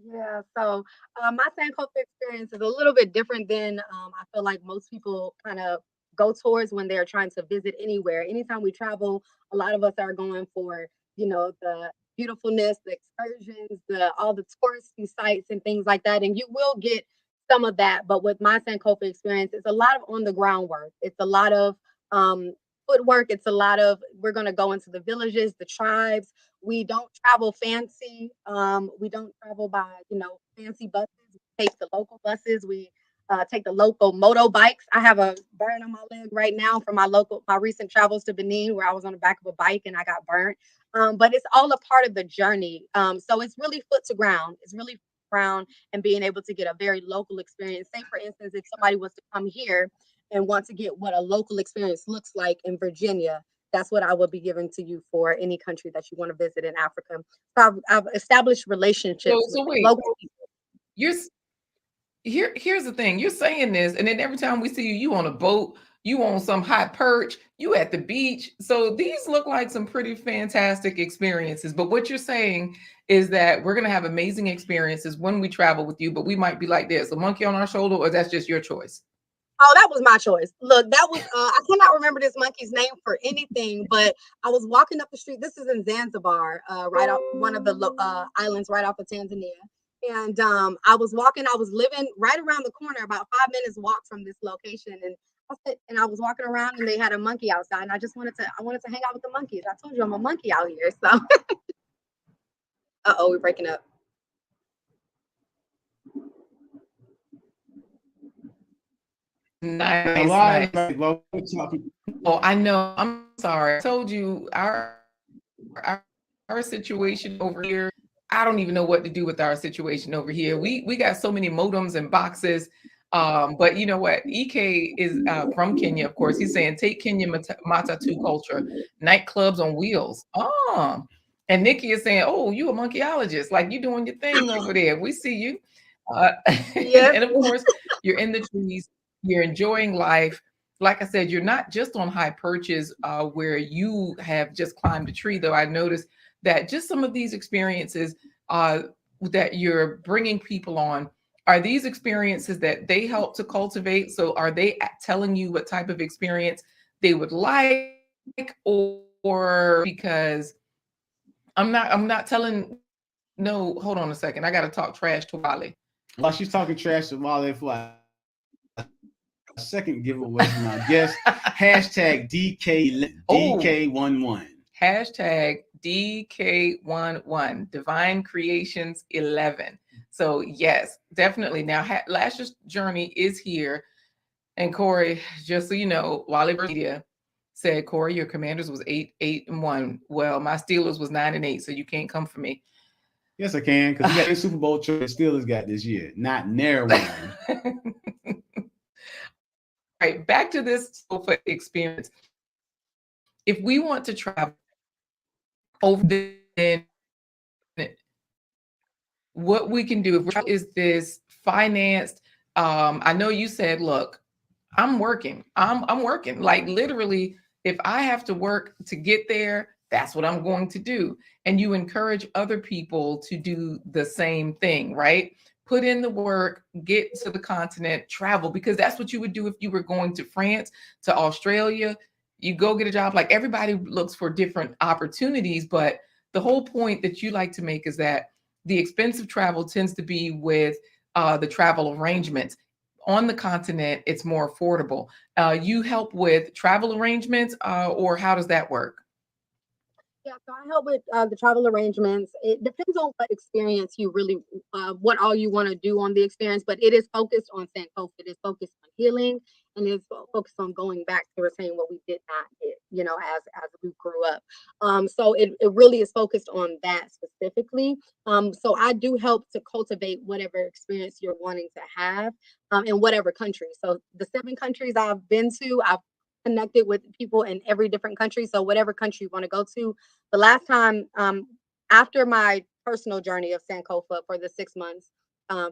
Yeah, so my Sankofa experience is a little bit different than I feel like most people kind of go towards when they're trying to visit anywhere. Anytime we travel, a lot of us are going for, you know, the beautifulness, the excursions, all the touristy sites and things like that. And you will get some of that. But with my Sankofa experience, it's a lot of on the ground work. It's a lot of footwork. It's a lot of, we're going to go into the villages, the tribes. We don't travel fancy. We don't travel by, you know, fancy buses. We take the local buses. We take the local moto bikes. I have a burn on my leg right now from my recent travels to Benin, where I was on the back of a bike and I got burnt. But it's all a part of the journey. So it's really foot to ground. It's really ground and being able to get a very local experience. Say, for instance, if somebody was to come here and want to get what a local experience looks like in Virginia, that's what I would be giving to you for any country that you want to visit in Africa. So I've established relationships with local people.
Here's the thing. You're saying this, and then every time we see you on a boat, you on some hot perch, you at the beach. So these look like some pretty fantastic experiences. But what you're saying is that we're going to have amazing experiences when we travel with you, but we might be like this, a monkey on our shoulder, or that's just your choice?
Oh, that was my choice. Look, that was, I cannot remember this monkey's name for anything, but I was walking up the street. This is in Zanzibar, right off one of the islands right off of Tanzania. And I was living right around the corner, about 5 minutes walk from this location. And I was walking around and they had a monkey outside. And I wanted to hang out with the monkeys. I told you I'm a monkey out here. So, we're breaking up.
Nice. Oh, I know. I'm sorry. I told you our situation over here. I don't even know what to do with our situation over here. We got so many modems and boxes. But you know what? EK is from Kenya, of course. He's saying take Kenya Matatu culture, nightclubs on wheels. Oh, and Nikki is saying, oh, you a monkeyologist, like you doing your thing over there. We see you. Uh,
Yes.
and of course, you're in the trees. You're enjoying life. Like I said, you're not just on high perches where you have just climbed a tree, though I noticed that just some of these experiences that you're bringing people on, are these experiences that they help to cultivate? So are they telling you what type of experience they would like, or because I'm not telling, no, hold on a second. I got to talk trash to Wally.
While she's talking trash to Wale for a second giveaway from our guest, hashtag DK11.
Hashtag DK11, Divine Creations 11. So yes, definitely. Now, last year's journey is here. And Corey, just so you know, Wally Media said, Corey, your Commanders was 8-1. Well, my Steelers was 9-8, so you can't come for me.
Yes, I can, because we got a Super Bowl the Steelers got this year, not near one.
Right, back to this sofa experience. If we want to travel over the, what we can do is this financed. I know you said, look, I'm working. I'm working. Like literally, if I have to work to get there, that's what I'm going to do. And you encourage other people to do the same thing, right? Put in the work, get to the continent, travel, because that's what you would do if you were going to France, to Australia. You go get a job. Like everybody looks for different opportunities, but the whole point that you like to make is that the expensive travel tends to be with the travel arrangements. On the continent, it's more affordable. You help with travel arrangements, or how does that work?
Yeah, so I help with the travel arrangements. It depends on what experience you really, what all you want to do on the experience, but it is focused on Sankofa. It is focused on healing, and it's focused on going back to retain what we did not get, as we grew up. So it really is focused on that specifically. So I do help to cultivate whatever experience you're wanting to have in whatever country. So the 7 countries I've been to, I've connected with people in every different country. So whatever country you want to go to. The last time, after my personal journey of Sankofa for the 6 months,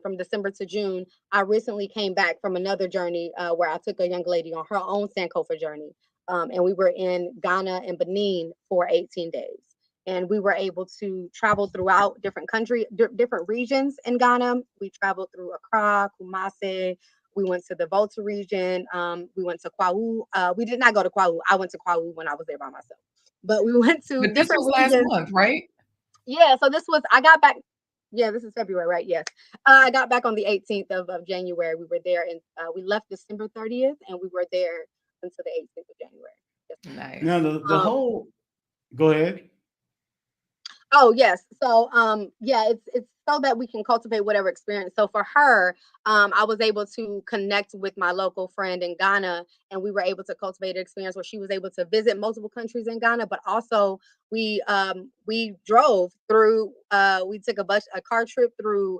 from December to June, I recently came back from another journey where I took a young lady on her own Sankofa journey. And we were in Ghana and Benin for 18 days. And we were able to travel throughout different different regions in Ghana. We traveled through Accra, Kumasi. We went to the Volta region. We went to Kwahu. We did not go to Kwahu. I went to Kwahu when I was there by myself. But we went to
But this
different
was last
regions.
month, right?
Yeah, so I got back. Yeah, this is February, right? Yes. I got back on the 18th of January. We were there, and we left December 30th, and we were there until the 18th of January.
Nice.
Now, the whole, go ahead.
Oh yes. So yeah, it's so that we can cultivate whatever experience. So for her, I was able to connect with my local friend in Ghana, and we were able to cultivate an experience where she was able to visit multiple countries in Ghana, but also we drove through we took a car trip through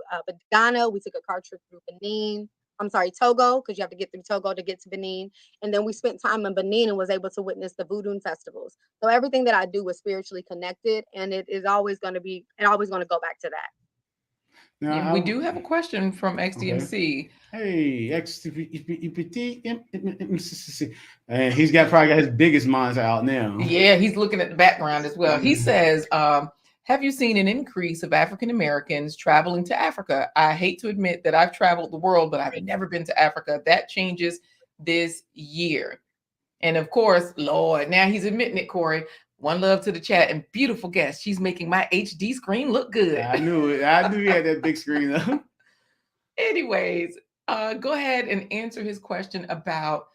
Ghana, we took a car trip through Benin. I'm sorry, Togo, because you have to get through Togo to get to Benin. And then we spent time in Benin and was able to witness the voodoo festivals. So everything that I do was spiritually connected, and it is always going to go back to that.
Now,
And we do have a question from XDMC.
Hey, he's probably got his biggest monitor out now.
Yeah, he's looking at the background as well. He says, have you seen an increase of African Americans traveling to Africa? I hate to admit that I've traveled the world, but I've never been to Africa. That changes this year. And of course, Lord, now he's admitting it, Corey. One love to the chat and beautiful guest. She's making my HD screen look good.
I knew it. I knew he had that big screen though.
Anyways, go ahead and answer his question about,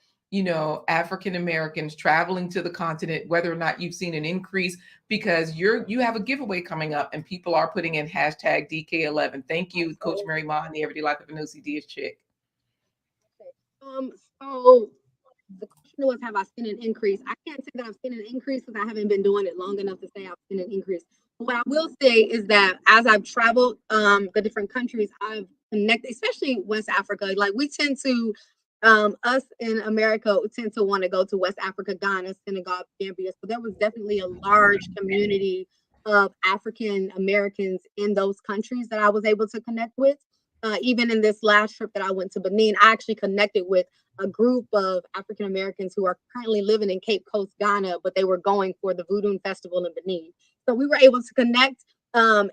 African Americans traveling to the continent, whether or not you've seen an increase, because you have a giveaway coming up and people are putting in hashtag DK11. Thank you, Coach Mary Ma and the Everyday Life of an OCD chick.
So the question was, have I seen an increase? I can't say that I've seen an increase because I haven't been doing it long enough to say I've seen an increase. But what I will say is that as I've traveled the different countries, I've connected, especially West Africa. Like we tend to, us in America tend to want to go to West Africa, Ghana, Senegal, Gambia. So there was definitely a large community of African Americans in those countries that I was able to connect with. Even in this last trip that I went to Benin, I actually connected with a group of African Americans who are currently living in Cape Coast, Ghana, but they were going for the Voodoo Festival in Benin. So we were able to connect,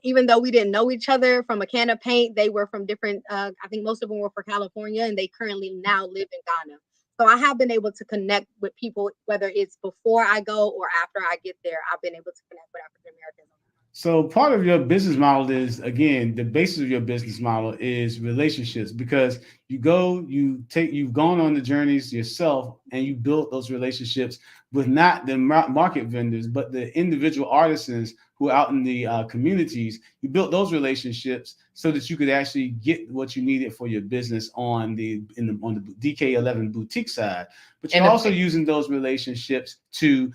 even though we didn't know each other from a can of paint. They were from different, I think most of them were from California, and they currently now live in Ghana. So I have been able to connect with people, whether it's before I go or after I get there. I've been able to connect with African Americans.
So part of your business model is, again, the basis of your business model is relationships, because you've gone on the journeys yourself and you built those relationships with not the market vendors, but the individual artisans who are out in the communities. You built those relationships so that you could actually get what you needed for your business on the DK11 boutique side. But you're also using those relationships to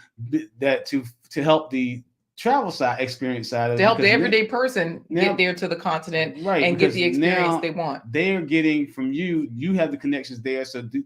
help the travel side, experience side,
to help the everyday person get there to the continent, right, and get the experience they want.
They're getting from you. You have the connections there, so to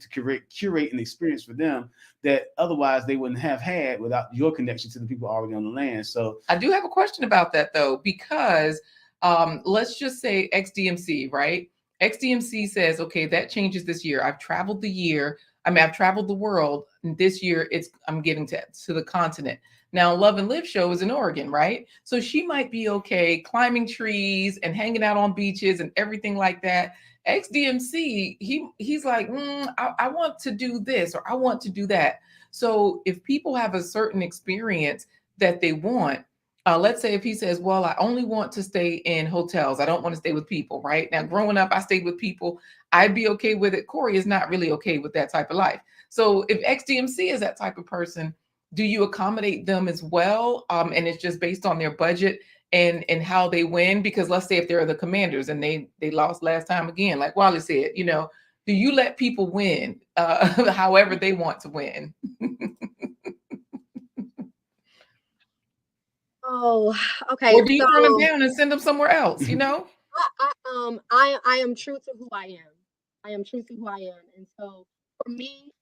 curate an experience for them that otherwise they wouldn't have had without your connection to the people already on the land. So
I do have a question about that though, because let's just say XDMC, right? XDMC says, okay, that changes this year. I've traveled the world. And this year I'm getting to the continent. Now, Love and Live show is in Oregon, right? So she might be okay climbing trees and hanging out on beaches and everything like that. XDMC, he's like, I want to do this or I want to do that. So if people have a certain experience that they want, let's say if he says, well, I only want to stay in hotels. I don't want to stay with people, right? Now, growing up, I stayed with people. I'd be okay with it. Corey is not really okay with that type of life. So if XDMC is that type of person, do you accommodate them as well? And it's just based on their budget and how they win? Because let's say if they're the Commanders and they lost last time again, like Wally said, do you let people win however they want to win?
Oh, okay.
Or do you turn them down and send them somewhere else?
I am true to who I am. I am true to who I am, and so for me,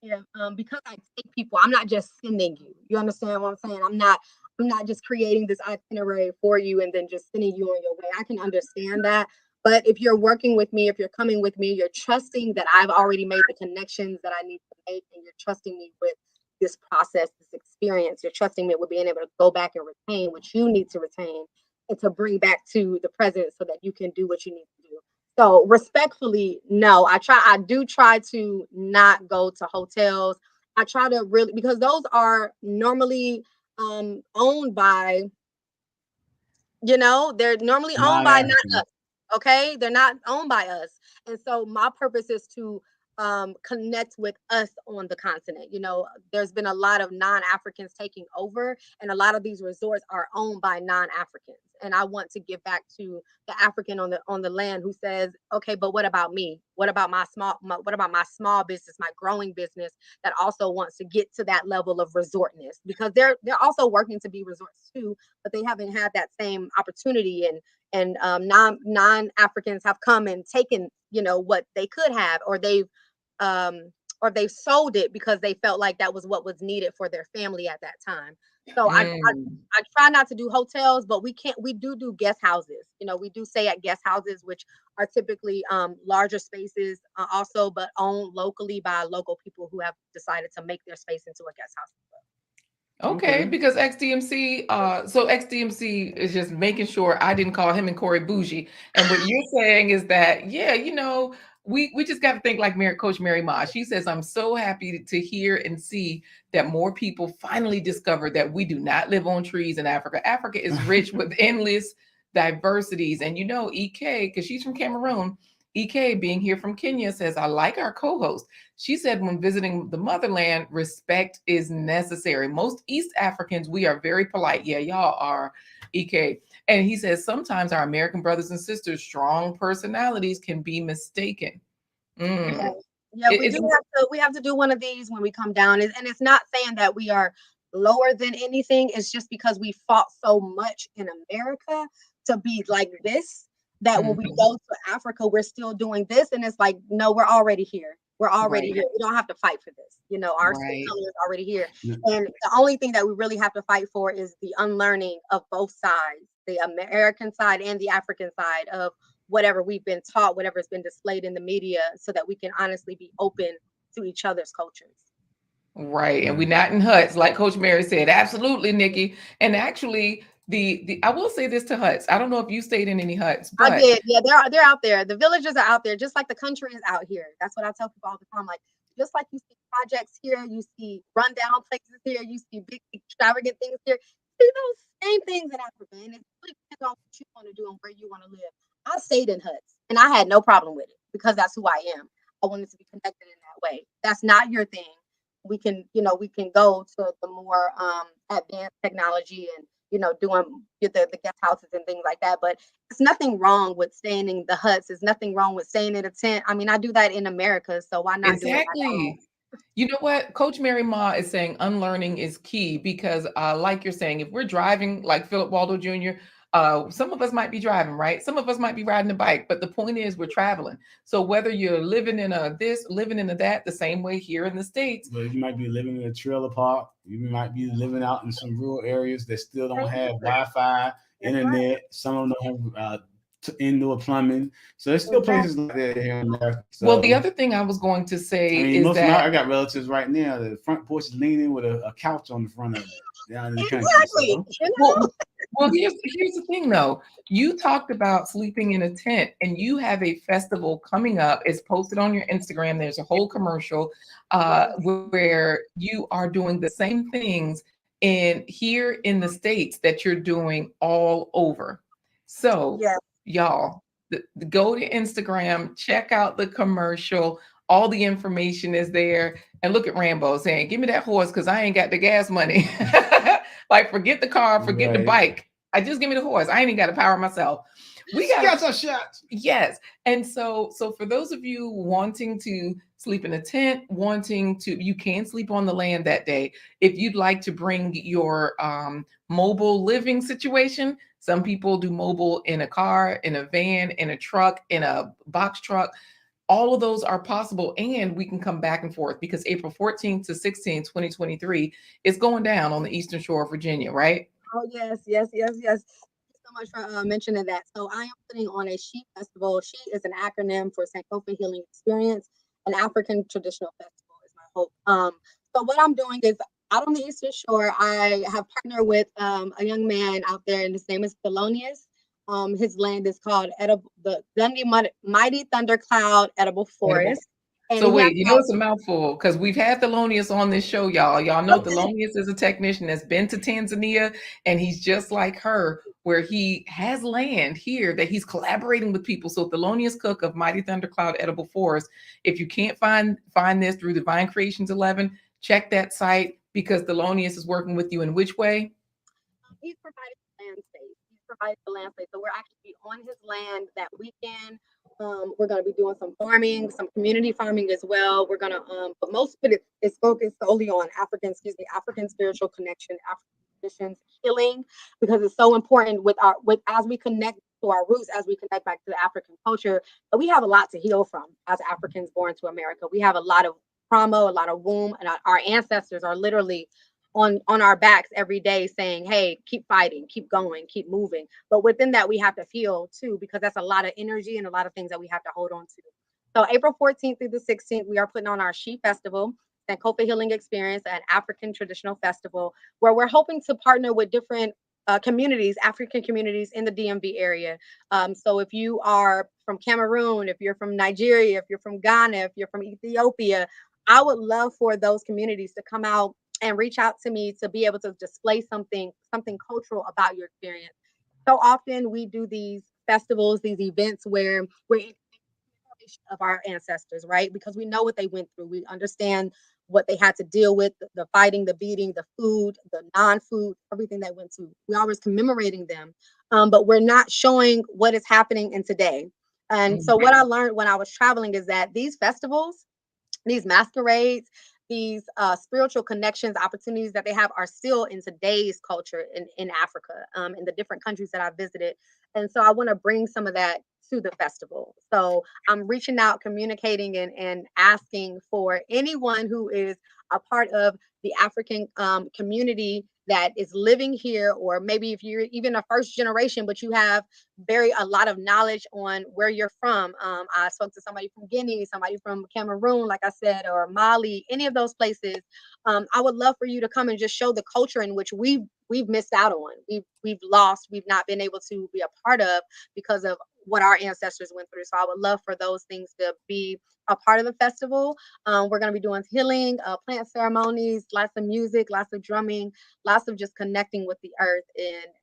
because I take people, I'm not just sending you. You understand what I'm saying? I'm not just creating this itinerary for you and then just sending you on your way. I can understand that. But if you're working with me, if you're coming with me, you're trusting that I've already made the connections that I need to make, and you're trusting me with this process, this experience. You're trusting me with being able to go back and retain what you need to retain and to bring back to the present so that you can do what you need to do. So respectfully, no, I do try to not go to hotels. I try to really, because those are normally owned by, they're normally owned by not us. Okay. They're not owned by us. And so my purpose is to connect with us on the continent. There's been a lot of non-Africans taking over, and a lot of these resorts are owned by non-Africans. And I want to give back to the African on the land who says, okay, but what about me? What about my small business, my growing business that also wants to get to that level of resortness? Because they're also working to be resorts too, but they haven't had that same opportunity, and non-Africans have come and taken, what they could have, or they've sold it because they felt like that was what was needed for their family at that time. So I try not to do hotels, but we do guest houses. We do stay at guest houses, which are typically larger spaces also, but owned locally by local people who have decided to make their space into a guest house.
Okay, because XDMC, so XDMC is just making sure I didn't call him and Corey bougie. And what you're saying is that, we just got to think like Coach Mary Ma. She says, I'm so happy to hear and see that more people finally discovered that we do not live on trees in Africa. Africa is rich with endless diversities. And EK, because she's from Cameroon, EK being here from Kenya says, I like our co-host. She said, when visiting the motherland, respect is necessary. Most East Africans, we are very polite. Yeah, y'all are, EK. And he says, sometimes our American brothers and sisters, strong personalities can be mistaken.
Yeah, we have to do one of these when we come down. And it's not saying that we are lower than anything. It's just because we fought so much in America to be like this, that when we go to Africa, we're still doing this. And it's like, no, we're already here. We're already here. We don't have to fight for this. You know, our skin color is already here. And the only thing that we really have to fight for is the unlearning of both sides, the American side and the African side of whatever we've been taught, whatever's been displayed in the media, so that we can honestly be open to each other's cultures.
Right. And we're not in huts, like Coach Mary said. Absolutely, Nikki. And actually, the I will say this to huts. I don't know if you stayed in any huts, but
I did. Yeah, they're out there. The villages are out there, just like the country is out here. That's what I tell people all the time. Like, just like you see projects here, you see rundown places here, you see big extravagant things here. See those same things in Africa, and it really depends on what you want to do and where you want to live. I stayed in huts, and I had no problem with it because that's who I am. I wanted to be connected in that way. That's not your thing. We can, we can go to the more advanced technology and doing the guest houses and things like that. But there's nothing wrong with staying in the huts. There's nothing wrong with staying in a tent. I mean, I do that in America, so why not do it at home?
You know what? Coach Mary Ma is saying unlearning is key because, like you're saying, if we're driving like Philip Waldo Jr., some of us might be driving, right? Some of us might be riding a bike, but the point is we're traveling. So whether you're living in a this, living in a that, the same way here in the States.
But you might be living in a trailer park. You might be living out in some rural areas that still don't have Wi-Fi, internet. Some of them don't have indoor plumbing. So there's still places like that here in America. So,
well, the other thing I was going to say is that
I got relatives right now. The front porch is leaning with a couch on the front of it down in the country.
So. Well, here's the thing, though. You talked about sleeping in a tent, and you have a festival coming up. It's posted on your Instagram. There's a whole commercial where you are doing the same things here in the States that you're doing all over. So, y'all, go to Instagram, check out the commercial. All the information is there. And look at Rambo saying, give me that horse because I ain't got the gas money. Like, forget the car, forget the bike. I just give me the horse. I ain't even got to power myself. We got
our shots.
Yes. And so for those of you wanting to sleep in a tent, you can sleep on the land that day. If you'd like to bring your mobile living situation, some people do mobile in a car, in a van, in a truck, in a box truck. All of those are possible, and we can come back and forth because April 14th to 16th, 2023 is going down on the Eastern Shore of Virginia, right?
Oh, yes. Thank you so much for mentioning that. So I am putting on a SHE festival. SHE is an acronym for Sankofa Healing Experience, an African traditional festival is my hope. So what I'm doing is out on the Eastern Shore, I have partnered with a young man out there, and his name is Thelonious. His land is called the Mighty Thundercloud Edible Forest.
And so wait, it's a mouthful because we've had Thelonious on this show, y'all. Y'all know Thelonious is a technician that's been to Tanzania, and he's just like her, where he has land here that he's collaborating with people. So Thelonious Cook of Mighty Thundercloud Edible Forest. If you can't find this through Divine Kreations 11, check that site because Thelonious is working with you in which way?
He's provided land space. So we're actually on his land that weekend. We're going to be doing some farming, some community farming as well. We're going to, but most of it is focused solely on African spiritual connection, African traditions, healing, because it's so important as we connect to our roots, as we connect back to the African culture. But we have a lot to heal from as Africans born to America. We have a lot of trauma, a lot of womb, and our ancestors are literally on our backs every day saying, hey, keep fighting, keep going, keep moving. But within that, we have to heal too, because that's a lot of energy and a lot of things that we have to hold on to. So April 14th through the 16th, we are putting on our SHE Festival, Sankofa Healing Experience, an African traditional festival, where we're hoping to partner with different communities, African communities in the DMV area. So if you are from Cameroon, if you're from Nigeria, if you're from Ghana, if you're from Ethiopia, I would love for those communities to come out and reach out to me to be able to display something cultural about your experience. So often we do these festivals, these events where we're in of our ancestors, right? Because we know what they went through. We understand what they had to deal with, the fighting, the beating, the food, the non-food, everything they went through. We're always commemorating them, but we're not showing what is happening in today. And so what I learned when I was traveling is that these festivals, these masquerades, these spiritual connections, opportunities that they have are still in today's culture in Africa, in the different countries that I visited. And so I want to bring some of that to the festival. So I'm reaching out, communicating, and asking for anyone who is a part of the African community that is living here, or maybe if you're even a first generation, but you have a lot of knowledge on where you're from. I spoke to somebody from Guinea, somebody from Cameroon, like I said, or Mali, any of those places. I would love for you to come and just show the culture in which we've missed out on. We've lost, we've not been able to be a part of because of what our ancestors went through. So I would love for those things to be a part of the festival. We're going to be doing healing, plant ceremonies, lots of music, lots of drumming, lots of just connecting with the earth,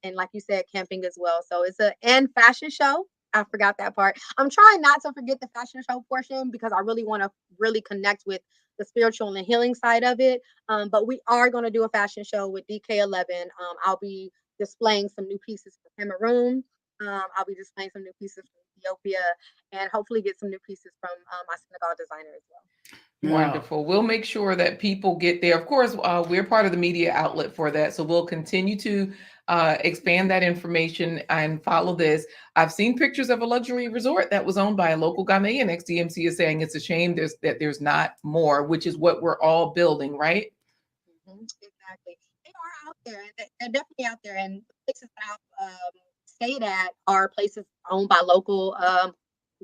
and like you said, camping as well. So it's and fashion show. I forgot that part. I'm trying not to forget the fashion show portion because I really want to really connect with the spiritual and the healing side of it. But we are going to do a fashion show with DK11. I'll be displaying some new pieces from Cameroon. I'll be displaying some new pieces from Ethiopia, and hopefully get some new pieces from my Senegal designer as well.
Wonderful. We'll make sure that people get there. Of course, we're part of the media outlet for that. So we'll continue to expand that information and follow this. I've seen pictures of a luxury resort that was owned by a local Ghanaian. XDMC is saying it's a shame there's not more, which is what we're all building, right?
Exactly. They are out there. They're definitely out there. And the places that I've stayed at are places owned by local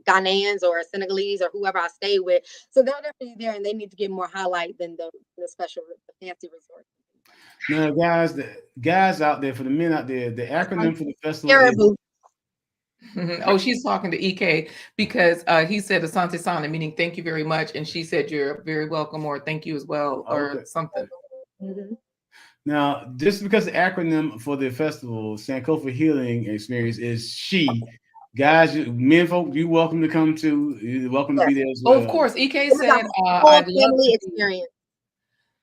Ghanaians or Senegalese or whoever I stay with. So they're definitely there, and they need to get more highlight than the fancy resort.
Now, guys, the guys out there, for the men out there, the acronym for the festival
Caribou.
is.
Oh, she's talking to EK because he said Asante Sana, meaning thank you very much. And she said you're very welcome, or thank you as well, or something.
Mm-hmm.
Now, just because the acronym for the festival, Sankofa Healing Experience, is she. Guys, men folk, you're welcome to come to. You're welcome to be there as well.
Oh, of course. EK said I'd love to
experience.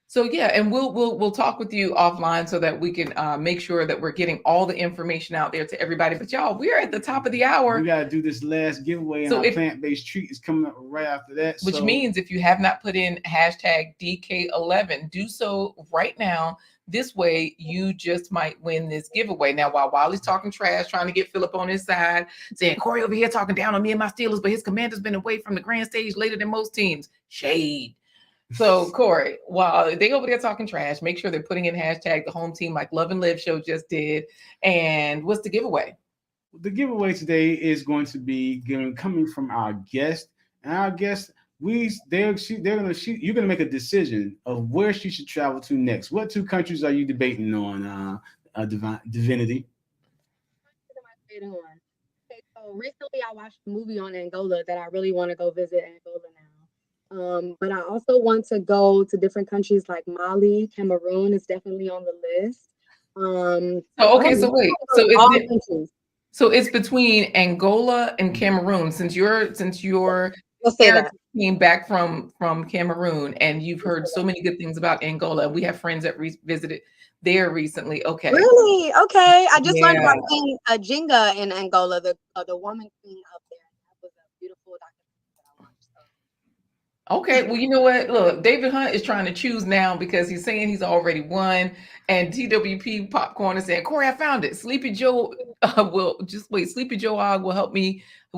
So yeah, and we'll talk with you offline so that we can make sure that we're getting all the information out there to everybody. But y'all, we're at the top of the hour.
We gotta do this last giveaway, and our plant-based treat is coming up right after that.
Which means if you have not put in hashtag DK11, do so right now. This way, you just might win this giveaway. Now, while Wally's talking trash, trying to get Philip on his side, saying Corey over here talking down on me and my Steelers, but his commander's been away from the grand stage later than most teams. Shade. So, Corey, while they over there talking trash, make sure they're putting in hashtag the home team like Love and Live Show just did. And what's the giveaway?
The giveaway today is going to be coming from our guest. And our guest, you're gonna make a decision of where she should travel to next. What two countries are you debating on, Divinity?
Okay, so recently I watched a movie on Angola that I really want to go visit Angola now. But I also want to go to different countries like Mali, Cameroon is definitely on the list.
So it's between Angola and Cameroon. Since your came back from Cameroon, and you've heard so many good things about Angola. We have friends that visited there recently. Okay.
Really? Okay. I just learned about King Jinga in Angola, the woman king up there. That was a beautiful documentary that I watched. So.
Okay, well, you know what? Look, David Hunt is trying to choose now because he's saying he's already won. And TWP Popcorn is saying, Corey, I found it. Sleepy Joe will just wait. Sleepy Joe Og will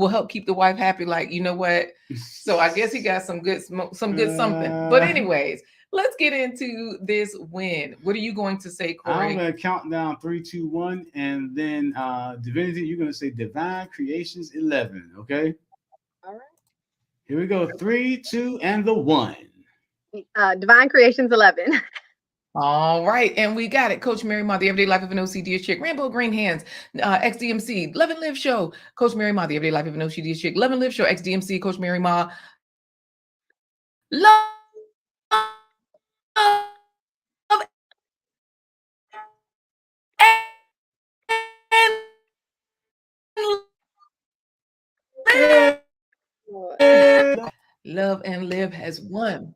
help keep the wife happy. Like, you know what? So I guess he got some good something. But anyways, let's get into this win. What are you going to say, Corey?
I'm going to count down 3, 2, 1, and then Divinity, you're going to say Divine Creations 11. Okay.
All right.
Here we go. 3, 2, and the 1.
Divine Creations 11.
All right, and we got it. Coach Mary Ma, the Everyday Life of an OCD chick. Rainbow Green Hands, XDMC, Love and Live Show. Coach Mary Ma, the Everyday Life of an OCD chick. Love and Live Show, XDMC, Coach Mary Ma. Love Love and Live has won.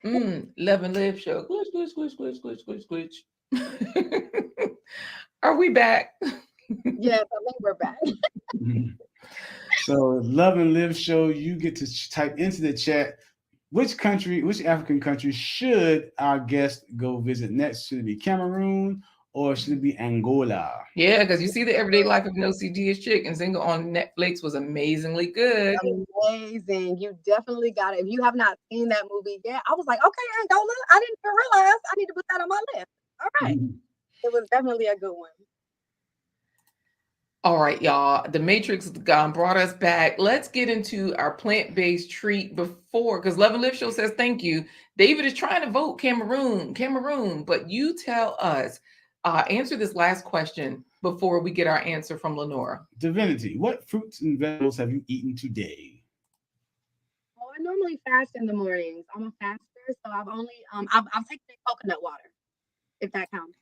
Love and Live Show. Glitch, glitch, glitch, glitch, glitch, glitch, glitch. Are we back?
Yes, I think we're back.
So Love and Live Show, you get to type into the chat Which African country should our guest go visit next? Should it be Cameroon or should it be Angola?
Yeah, because you see the everyday life of an OCD chick, and Zinga on Netflix was amazingly good.
Amazing. You definitely got it. If you have not seen that movie yet, I was like, okay, Angola. I didn't even realize I need to put that on my list. All right. It was definitely a good one.
All right, y'all. The Matrix brought us back. Let's get into our plant-based treat because Love and Live Show says thank you. David is trying to vote Cameroon, but you tell us, answer this last question before we get our answer from Lenora.
Divinity, what fruits and vegetables have you eaten today?
Well, I normally fast in the mornings. I'm a faster, so I've only I've taken coconut water, if that counts.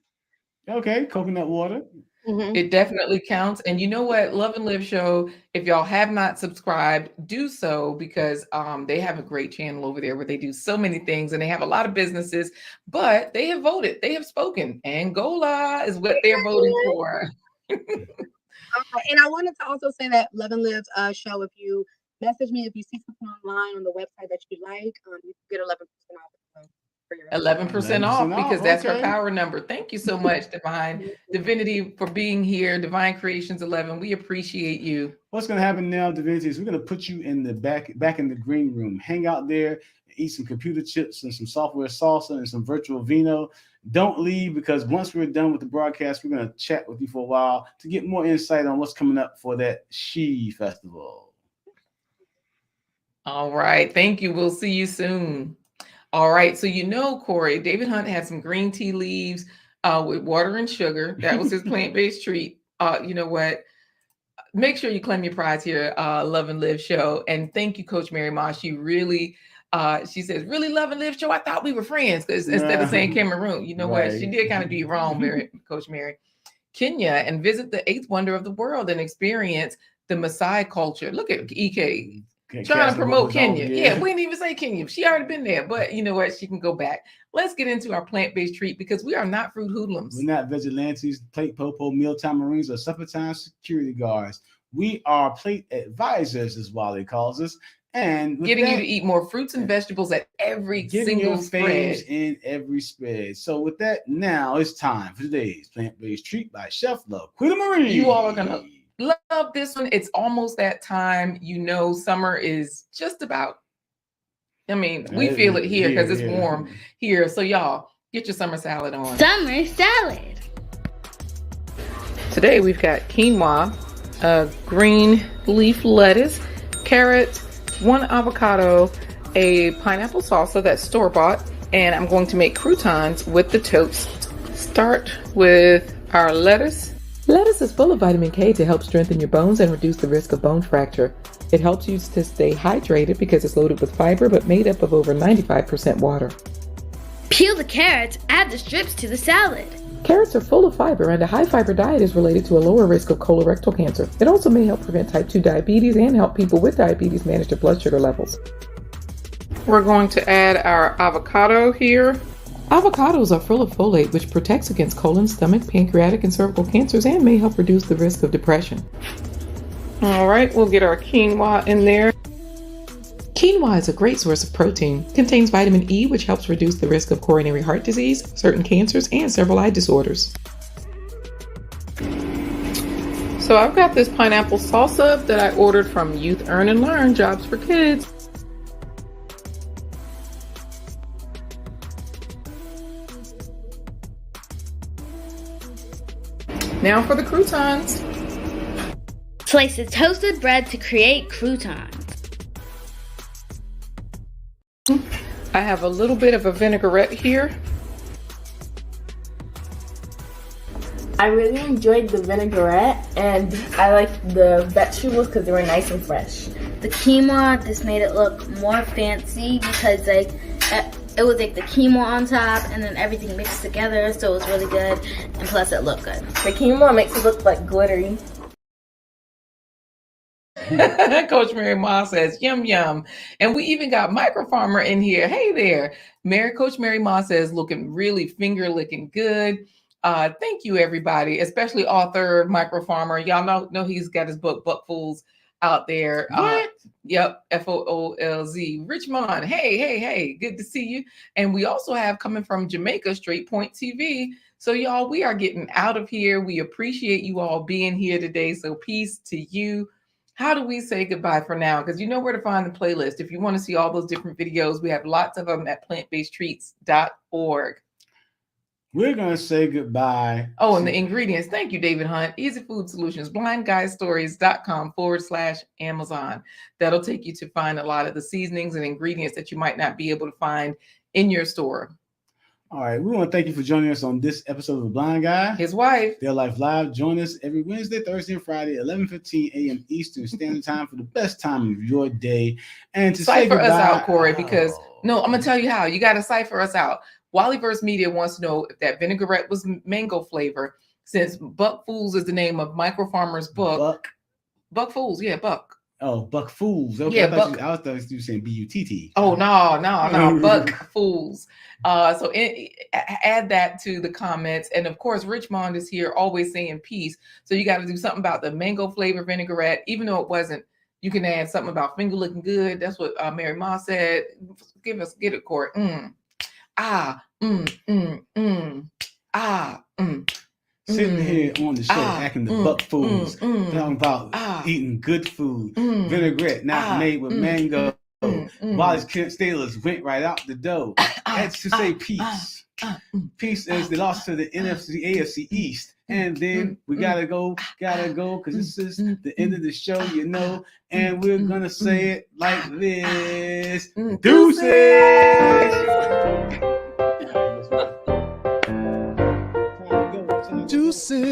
Okay, coconut water.
Mm-hmm.
It definitely counts. And you know what? Love and Live Show, if y'all have not subscribed, do so because they have a great channel over there where they do so many things and they have a lot of businesses, but they have voted. They have spoken. Angola is what they're voting for.
And I wanted to also say that Love and Live show, if you message me, if you see something online on the website that you like, you can get 11% off.
11% off because that's her power number. Thank you so much, Divine Divinity, for being here. Divine Creations 11. We appreciate you.
What's going to happen now, Divinity, is we're going to put you in the back in the green room. Hang out there, eat some computer chips and some software salsa and some virtual vino. Don't leave because once we're done with the broadcast, we're going to chat with you for a while to get more insight on what's coming up for that She Festival.
All right. Thank you. We'll see you soon. All right. So, Corey, David Hunt had some green tea leaves with water and sugar. That was his plant-based treat. You know what? Make sure you claim your prize here, Love and Live Show. And thank you, Coach Mary Ma. She really, she says, really Love and Live Show. I thought we were friends instead of saying Cameroon. You know what? She did kind of do you wrong, Coach Mary. Kenya, and visit the 8th wonder of the world and experience the Maasai culture. Look at EK. Trying to promote Kenya. Yeah, we didn't even say Kenya. She already been there, but you know what? She can go back. Let's get into our plant-based treat because we are not fruit hoodlums.
We're not vigilantes, plate popo, mealtime marines, or supper time security guards. We are plate advisors, as Wally calls us, and
getting you to eat more fruits and vegetables at every single spread.
In every spread. So with that, now it's time for today's plant-based treat by Chef Love Queen Marie.
You all are gonna love this one. It's almost that time. Summer is just about. I mean, we feel it here because it's warm here. So y'all, get your summer salad on.
Summer salad.
Today we've got quinoa, green leaf lettuce, carrot, 1 avocado, a pineapple salsa that's store-bought, and I'm going to make croutons with the toast. Start with our lettuce. Lettuce is full of vitamin K to help strengthen your bones and reduce the risk of bone fracture. It helps you to stay hydrated because it's loaded with fiber but made up of over 95% water.
Peel the carrots, add the strips to the salad.
Carrots are full of fiber, and a high-fiber diet is related to a lower risk of colorectal cancer. It also may help prevent type 2 diabetes and help people with diabetes manage their blood sugar levels. We're going to add our avocado here. Avocados are full of folate, which protects against colon, stomach, pancreatic, and cervical cancers and may help reduce the risk of depression. All right, we'll get our quinoa in there. Quinoa is a great source of protein. It contains vitamin E, which helps reduce the risk of coronary heart disease, certain cancers, and several eye disorders. So I've got this pineapple salsa that I ordered from Youth Earn and Learn Jobs for Kids. Now for the croutons.
Slice the toasted bread to create croutons.
I have a little bit of a vinaigrette here.
I really enjoyed the vinaigrette and I liked the vegetables because they were nice and fresh.
The quinoa just made it look more fancy because it was like the quinoa on top and then everything mixed together, so it was really good, and plus it looked good.
The quinoa makes it look like glittery.
Coach Mary Ma says, yum, yum. And we even got Micro Farmer in here. Hey there. Coach Mary Ma says, looking really finger-licking good. Thank you, everybody, especially author Micro Farmer. Y'all know he's got his book, Buckfuls. out there.
What?
Yep, FOOLZ. Richmond, hey, good to see you. And we also have coming from Jamaica, Straight Point TV. So y'all, we are getting out of here. We appreciate you all being here today. So peace to you. How do we say goodbye for now? Because you know where to find the playlist. If you want to see all those different videos, we have lots of them at plantbasedtreats.org.
We're going to say goodbye.
Oh, and the ingredients. Thank you, David Hunt. Easy Food Solutions, blindguystories.com/Amazon. That'll take you to find a lot of the seasonings and ingredients that you might not be able to find in your store.
All right. We want to thank you for joining us on this episode of The Blind Guy.
His wife.
Their Life Live. Join us every Wednesday, Thursday, and Friday, 11:15 a.m. Eastern Standard Time for the best time of your day. And to
cipher
say
us out, Corey, because no, I'm going to tell you how. You got to cipher us out. Wallyverse Media wants to know if that vinaigrette was mango flavor, since Buck Fools is the name of Micro Farmer's book. Buck Fools, yeah, Buck.
Oh, Buck Fools. Okay,
yeah,
I thought you were saying B-U-T-T.
Oh, no, Buck Fools. So add that to the comments. And of course, Richmond is here always saying peace. So you got to do something about the mango flavor vinaigrette, even though it wasn't. You can add something about finger looking good. That's what Mary Ma said. Get it, Corey.
Sitting here on the show, acting the Buck Fools, talking about eating good food, vinaigrette not made with mango. Wallace Kent Stalers went right out the door. That's to say peace. Peace as they lost to the NFC, AFC East. And then we gotta go, because this is the end of the show, you know. And we're gonna say it like this. Deuces!
Deuces.